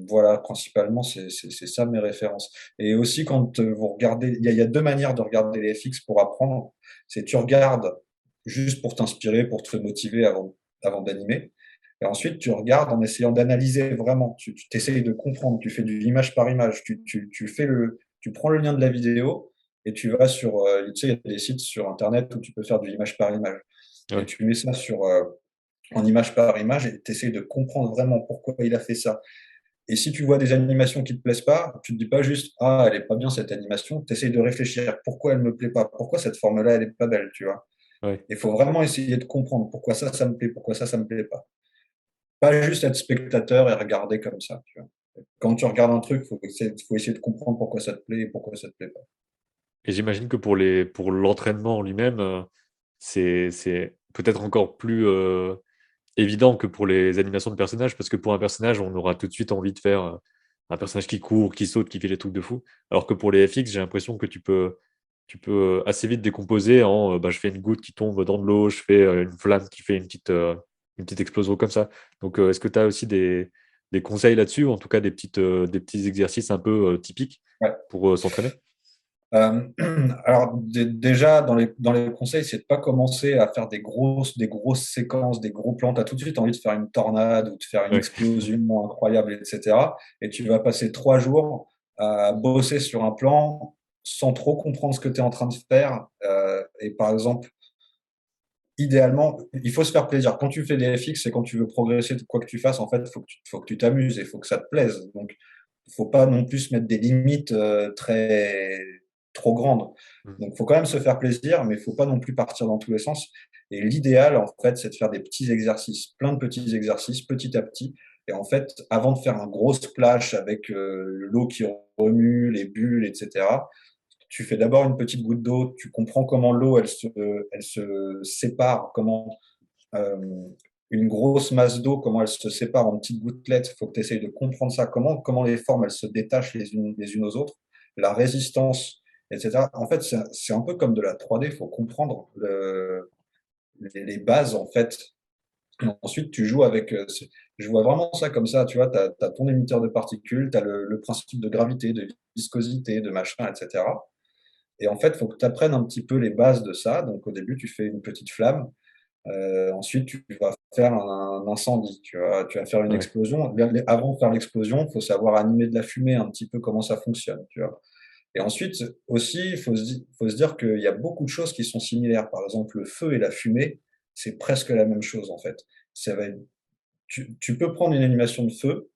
Voilà, principalement, c'est ça mes références. Et aussi, quand vous regardez, il y a deux manières de regarder les FX pour apprendre. C'est tu regardes juste pour t'inspirer, pour te motiver avant d'animer. Et ensuite, tu regardes en essayant d'analyser vraiment. Tu t'essayes de comprendre. Tu fais du image par image. Tu prends le lien de la vidéo et tu vas sur, tu sais, il y a des sites sur Internet où tu peux faire du image par image. Et Ouais. tu mets ça en image par image et tu essayes de comprendre vraiment pourquoi il a fait ça. Et si tu vois des animations qui te plaisent pas, tu te dis pas juste ah elle est pas bien cette animation, tu essayes de réfléchir pourquoi elle me plaît pas, pourquoi cette forme-là elle est pas belle, tu vois. Ouais. Il faut vraiment essayer de comprendre pourquoi ça me plaît, pourquoi ça me plaît pas. Pas juste être spectateur et regarder comme ça, tu vois. Quand tu regardes un truc, faut essayer de comprendre pourquoi ça te plaît et pourquoi ça te plaît pas. Et j'imagine que pour l'entraînement en lui-même, c'est peut-être encore plus évident que pour les animations de personnages, parce que pour un personnage, on aura tout de suite envie de faire un personnage qui court, qui saute, qui fait des trucs de fou. Alors que pour les FX, j'ai l'impression que tu peux assez vite décomposer en bah, je fais une goutte qui tombe dans de l'eau, je fais une flamme qui fait une petite explosion comme ça. Donc est-ce que tu as aussi des conseils là-dessus, ou en tout cas des petits exercices un peu typiques Ouais. pour s'entraîner? Euh, alors déjà dans les conseils, c'est de pas commencer à faire des grosses séquences, des gros plans. T'as tout de suite envie de faire une tornade ou de faire une Ouais, explosion incroyable, etc. Et tu vas passer 3 jours à bosser sur un plan. sans trop comprendre ce que tu es en train de faire. Et par exemple, idéalement, il faut se faire plaisir. Quand tu fais des FX et quand tu veux progresser, quoi que tu fasses, en fait, faut que tu t'amuses et il faut que ça te plaise. Donc, il faut pas non plus se mettre des limites trop grandes. Mm. Donc, il faut quand même se faire plaisir, mais il faut pas non plus partir dans tous les sens. Et l'idéal, en fait, c'est de faire des petits exercices, plein de petits exercices, petit à petit. Et en fait, avant de faire un gros splash avec l'eau qui remue, les bulles, etc., tu fais d'abord une petite goutte d'eau, tu comprends comment l'eau elle se sépare, comment euh, une grosse masse d'eau, comment elle se sépare en petites gouttelettes. Il faut que tu essayes de comprendre ça, comment les formes elles se détachent les unes aux autres, la résistance, etc. En fait, c'est un peu comme de la 3D, il faut comprendre les bases en fait. Et ensuite, tu joues avec. Je vois vraiment ça comme ça, tu vois, tu as ton émetteur de particules, tu as le principe de gravité, de viscosité, de machin, etc. Et en fait, il faut que tu apprennes un petit peu les bases de ça. Donc, au début, tu fais une petite flamme. Ensuite, tu vas faire un incendie. Tu vas faire une Ouais. explosion. Avant de faire l'explosion, il faut savoir animer de la fumée, un petit peu comment ça fonctionne. Tu vois. Et ensuite, aussi, faut se dire qu'il y a beaucoup de choses qui sont similaires. Par exemple, le feu et la fumée, c'est presque la même chose, en fait. Ça va être- tu peux prendre une animation de feu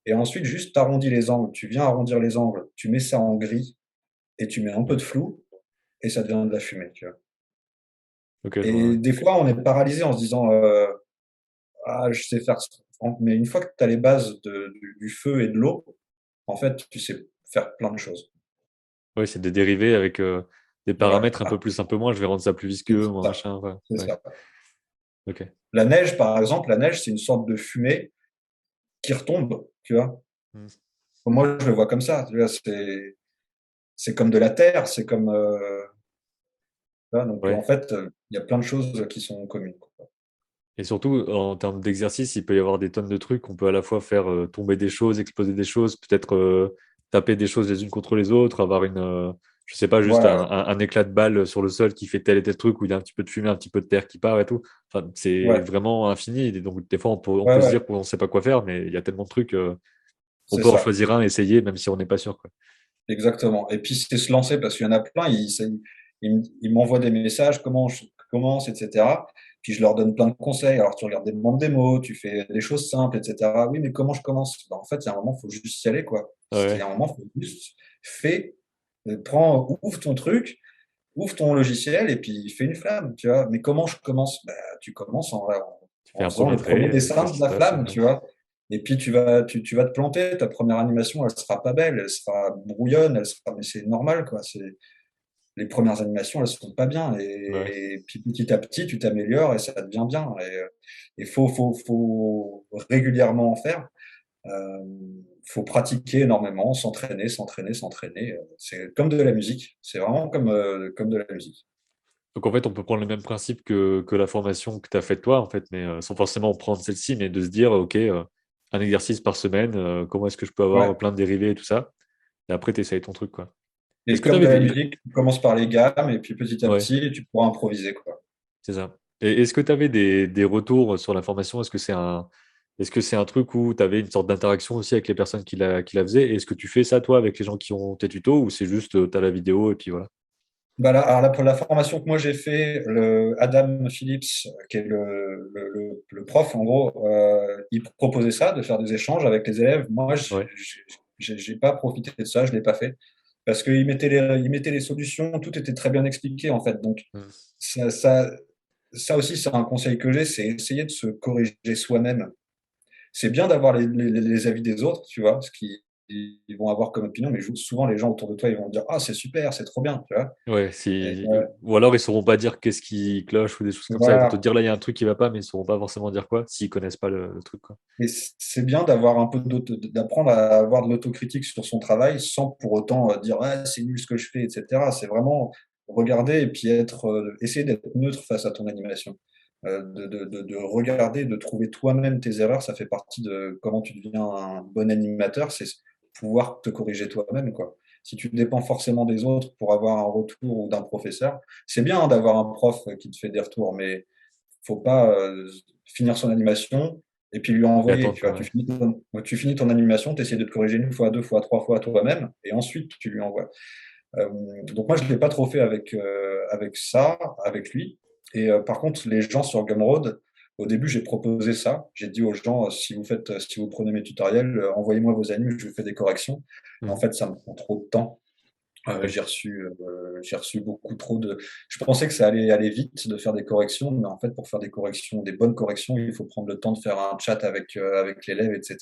et ensuite, juste t'arrondis les angles. Tu viens arrondir les angles, tu mets ça en gris et tu mets un peu de flou et ça devient de la fumée. Tu vois. Ok, je vois. Et des fois, on est paralysé en se disant ah, je sais faire ça. Mais une fois que tu as les bases du feu et de l'eau, en fait, tu sais faire plein de choses. Ouais, c'est des dérivés avec des Ouais, paramètres un peu plus, un peu moins. Je vais rendre ça plus c'est visqueux, moins ça. machin. Ouais. C'est Ouais. ça. Ok. La neige, par exemple, la neige, c'est une sorte de fumée qui retombe, tu vois. Mm. Moi, je le vois comme ça. Tu vois, c'est comme de la terre, c'est comme. Tu vois, donc, en Ouais. fait, il y a plein de choses qui sont communes, quoi. Et surtout, en termes d'exercice, il peut y avoir des tonnes de trucs. On peut à la fois faire tomber des choses, exploser des choses, peut-être taper des choses les unes contre les autres, avoir je sais pas, juste Voilà. un éclat de balle sur le sol qui fait tel et tel truc où il y a un petit peu de fumée, un petit peu de terre qui part et tout. Enfin, c'est Ouais. vraiment infini. Et donc, des fois, on Ouais, peut se ouais. dire qu'on ne sait pas quoi faire, mais il y a tellement de trucs. On C'est peut en ça. choisir un, essayer, même si on n'est pas sûr, quoi. Exactement. Et puis, c'est se lancer parce qu'il y en a plein, ils m'envoient des messages, comment je commence, etc. Puis je leur donne plein de conseils. Alors, tu regardes des bandes démos, tu fais des choses simples, etc. Oui, mais comment je commence? Ben, en fait, il y a un moment, il faut juste y aller, quoi. Il y a Ouais. un moment, il faut juste fais, ouvre ton truc, ouvre ton logiciel et puis fais une flamme, tu vois. Mais comment je commence? Ben, tu commences Tu fais en un faisant premier le premier trait, tu vois dessin ce de qui se la passe. flamme, tu vois. Et puis tu vas te planter, ta première animation, elle sera pas belle, elle sera brouillonne, mais c'est normal, quoi. Les premières animations, elles sont pas bien. Ouais. Et puis petit à petit, tu t'améliores et ça devient bien. Et il faut régulièrement en faire. Euh, faut pratiquer énormément, s'entraîner. C'est comme de la musique. C'est vraiment comme de la musique. Donc en fait, on peut prendre le même principe que la formation que tu as faite toi, en fait, mais sans forcément prendre celle-ci, mais de se dire, OK, un exercice par semaine, comment est-ce que je peux avoir Ouais. plein de dérivés et tout ça? Et après, tu essayes ton truc, quoi. Est-ce Et que tu comme avais de la des... musique, tu commences par les gammes et puis petit à Ouais, petit, tu pourras improviser, quoi. c'est ça. Et est-ce que tu avais des retours sur la formation? Est-ce que c'est un truc où tu avais une sorte d'interaction aussi avec les personnes qui la faisaient? Et est-ce que tu fais ça, toi, avec les gens qui ont tes tutos, ou c'est juste, tu as la vidéo et puis voilà? Bah là, alors là, pour la formation que moi j'ai fait, Adam Phillips, qui est le prof, en gros, il proposait ça, de faire des échanges avec les élèves. Moi, Ouais. j'ai pas profité de ça, je l'ai pas fait, parce il mettait les solutions, tout était très bien expliqué en fait. Donc Mm. ça, ça, ça aussi, c'est un conseil que j'ai, c'est essayer de se corriger soi-même. C'est bien d'avoir les avis des autres, tu vois, ce qu'ils ils vont avoir comme opinion, mais souvent les gens autour de toi, ils vont dire, ah, c'est super, c'est trop bien, tu vois. Ouais, Et, ou alors ils sauront pas dire qu'est-ce qui cloche ou des choses comme ça. Ils vont te voilà. dire là, il y a un truc qui va pas, mais ils sauront pas forcément dire quoi s'ils connaissent pas le truc, quoi. Et c'est bien d'avoir un peu d'apprendre à avoir de l'autocritique sur son travail sans pour autant dire ah, c'est nul ce que je fais, etc. C'est vraiment regarder et puis essayer d'être neutre face à ton animation. De regarder, de trouver toi-même tes erreurs, ça fait partie de comment tu deviens un bon animateur, c'est pouvoir te corriger toi-même, quoi. Si tu dépends forcément des autres pour avoir un retour ou d'un professeur, c'est bien hein, d'avoir un prof qui te fait des retours, mais faut pas finir son animation et puis lui Et envoyer. attendre, Tu vois, quoi, ouais. tu finis ton animation, tu essaies de te corriger une fois, deux fois, trois fois toi-même, et ensuite tu lui envoies. Euh, donc moi, je l'ai pas trop fait avec ça, avec lui. Et par contre, les gens sur Gumroad, au début, j'ai proposé ça. J'ai dit aux gens, si vous prenez mes tutoriels, envoyez-moi vos animes, je vous fais des corrections. En Mhm. fait, ça me prend trop de temps. Ouais. J'ai reçu beaucoup trop de. Je pensais que ça allait aller vite de faire des corrections, mais en fait, pour faire des corrections, des bonnes corrections, il faut prendre le temps de faire un chat avec l'élève, etc.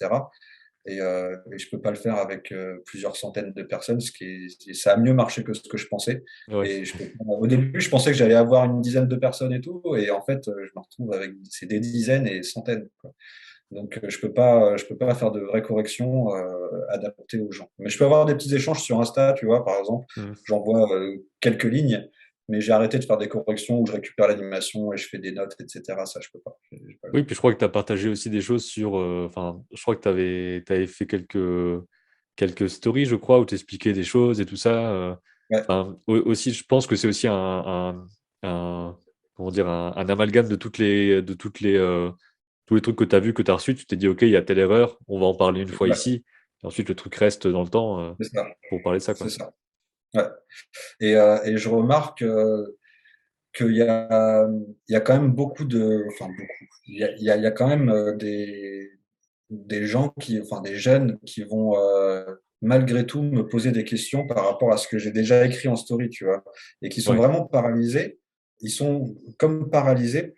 Et je peux pas le faire avec plusieurs centaines de personnes, ça a mieux marché que ce que je pensais. Ouais. Au début, je pensais que j'allais avoir une dizaine de personnes et tout, et en fait, je me retrouve avec c'est des dizaines et centaines, quoi. Donc, je peux pas faire de vraies corrections adaptées aux gens. Mais je peux avoir des petits échanges sur Insta, tu vois, par exemple. Mhm. J'envoie quelques lignes, mais j'ai arrêté de faire des corrections où je récupère l'animation et je fais des notes, etc. Ça, je peux pas. J'ai pas le Oui, temps. puis je crois que tu as partagé aussi des choses sur. Enfin, je crois que tu avais fait quelques stories, je crois, où tu expliquais des choses et tout ça. Ouais, Enfin, aussi, je pense que c'est aussi comment dire, un amalgame de tous les trucs que tu as vus, que tu as reçus. Tu t'es dit, OK, il y a telle erreur, on va en parler une fois ouais, ici. Et ensuite, le truc reste dans le temps c'est ça. pour parler de ça, C'est quoi. ça. Ouais. Et je remarque qu'il y a quand même beaucoup de, enfin beaucoup, il y a quand même des gens enfin des jeunes qui vont malgré tout me poser des questions par rapport à ce que j'ai déjà écrit en story, tu vois, et qui sont Ouais, vraiment paralysés. Ils sont comme paralysés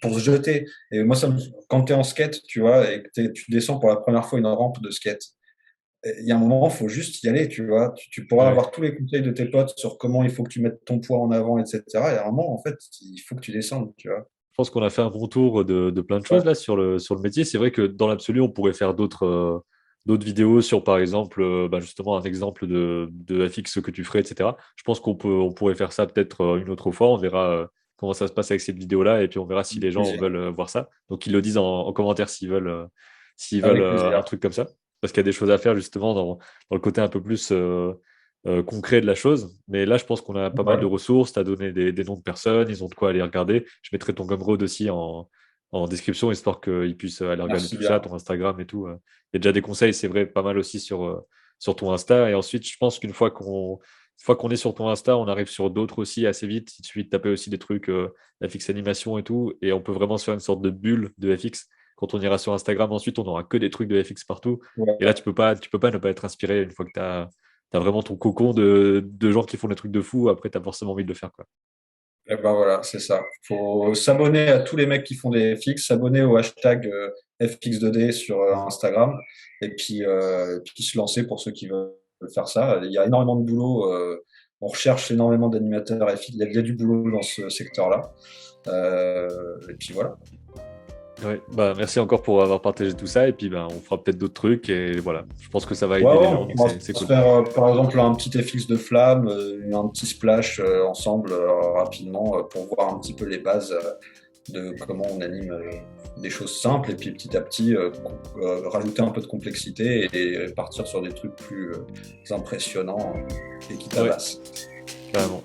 pour se jeter. Et moi, quand tu es en skate, tu vois, et que tu descends pour la première fois une rampe de skate, il y a un moment, il faut juste y aller, tu vois. Tu pourras ouais. avoir tous les conseils de tes potes sur comment il faut que tu mettes ton poids en avant, etc. Et à un moment, en fait, il faut que tu descendes, tu vois. Je pense qu'on a fait un bon tour de plein de choses Ouais, là sur le métier. C'est vrai que dans l'absolu, on pourrait faire d'autres vidéos sur, par exemple, bah, justement, un exemple de FX que tu ferais, etc. Je pense on pourrait faire ça peut-être une autre fois. On verra comment ça se passe avec cette vidéo-là et puis on verra si les gens plaisir. veulent voir ça. Donc, ils le disent en commentaire s'ils veulent Avec plaisir. un truc comme ça. Parce qu'il y a des choses à faire justement dans le côté un peu plus concret de la chose. Mais là, je pense qu'on a pas mal de Ouais. ressources. Tu as donné des noms de personnes, ils ont de quoi aller regarder. Je mettrai ton Gumroad aussi en description, histoire qu'ils puissent aller regarder Merci tout ça, bien. ton Instagram et tout. Il y a déjà des conseils, c'est vrai, pas mal aussi sur ton Insta. Et ensuite, je pense qu'une fois qu'on est sur ton Insta, on arrive sur d'autres aussi assez vite. Il suffit de taper aussi des trucs FX animation et tout. Et on peut vraiment se faire une sorte de bulle de FX. Quand on ira sur Instagram, ensuite, on n'aura que des trucs de FX partout. Et là, Ouais. tu peux pas ne pas être inspiré une fois que tu as vraiment ton cocon de gens qui font des trucs de fou. Après, tu as forcément envie de le faire, quoi. Et ben voilà, c'est ça. Faut s'abonner à tous les mecs qui font des FX, s'abonner au hashtag FX2D sur Instagram, et puis se lancer pour ceux qui veulent faire ça. Il y a énormément de boulot. On recherche énormément d'animateurs FX. Il y a du boulot dans ce secteur-là. Et puis voilà. Ouais, bah, merci encore pour avoir partagé tout ça. Et puis, bah, on fera peut-être d'autres trucs. Et voilà, je pense que ça va Ouais, aider ouais, les gens. on Donc, pourra c'est se cool. faire par exemple un petit FX de flamme, un petit splash ensemble rapidement pour voir un petit peu les bases de comment on anime des choses simples et puis petit à petit rajouter un peu de complexité et partir sur des trucs plus impressionnants et qui Ouais, tabassent. carrément.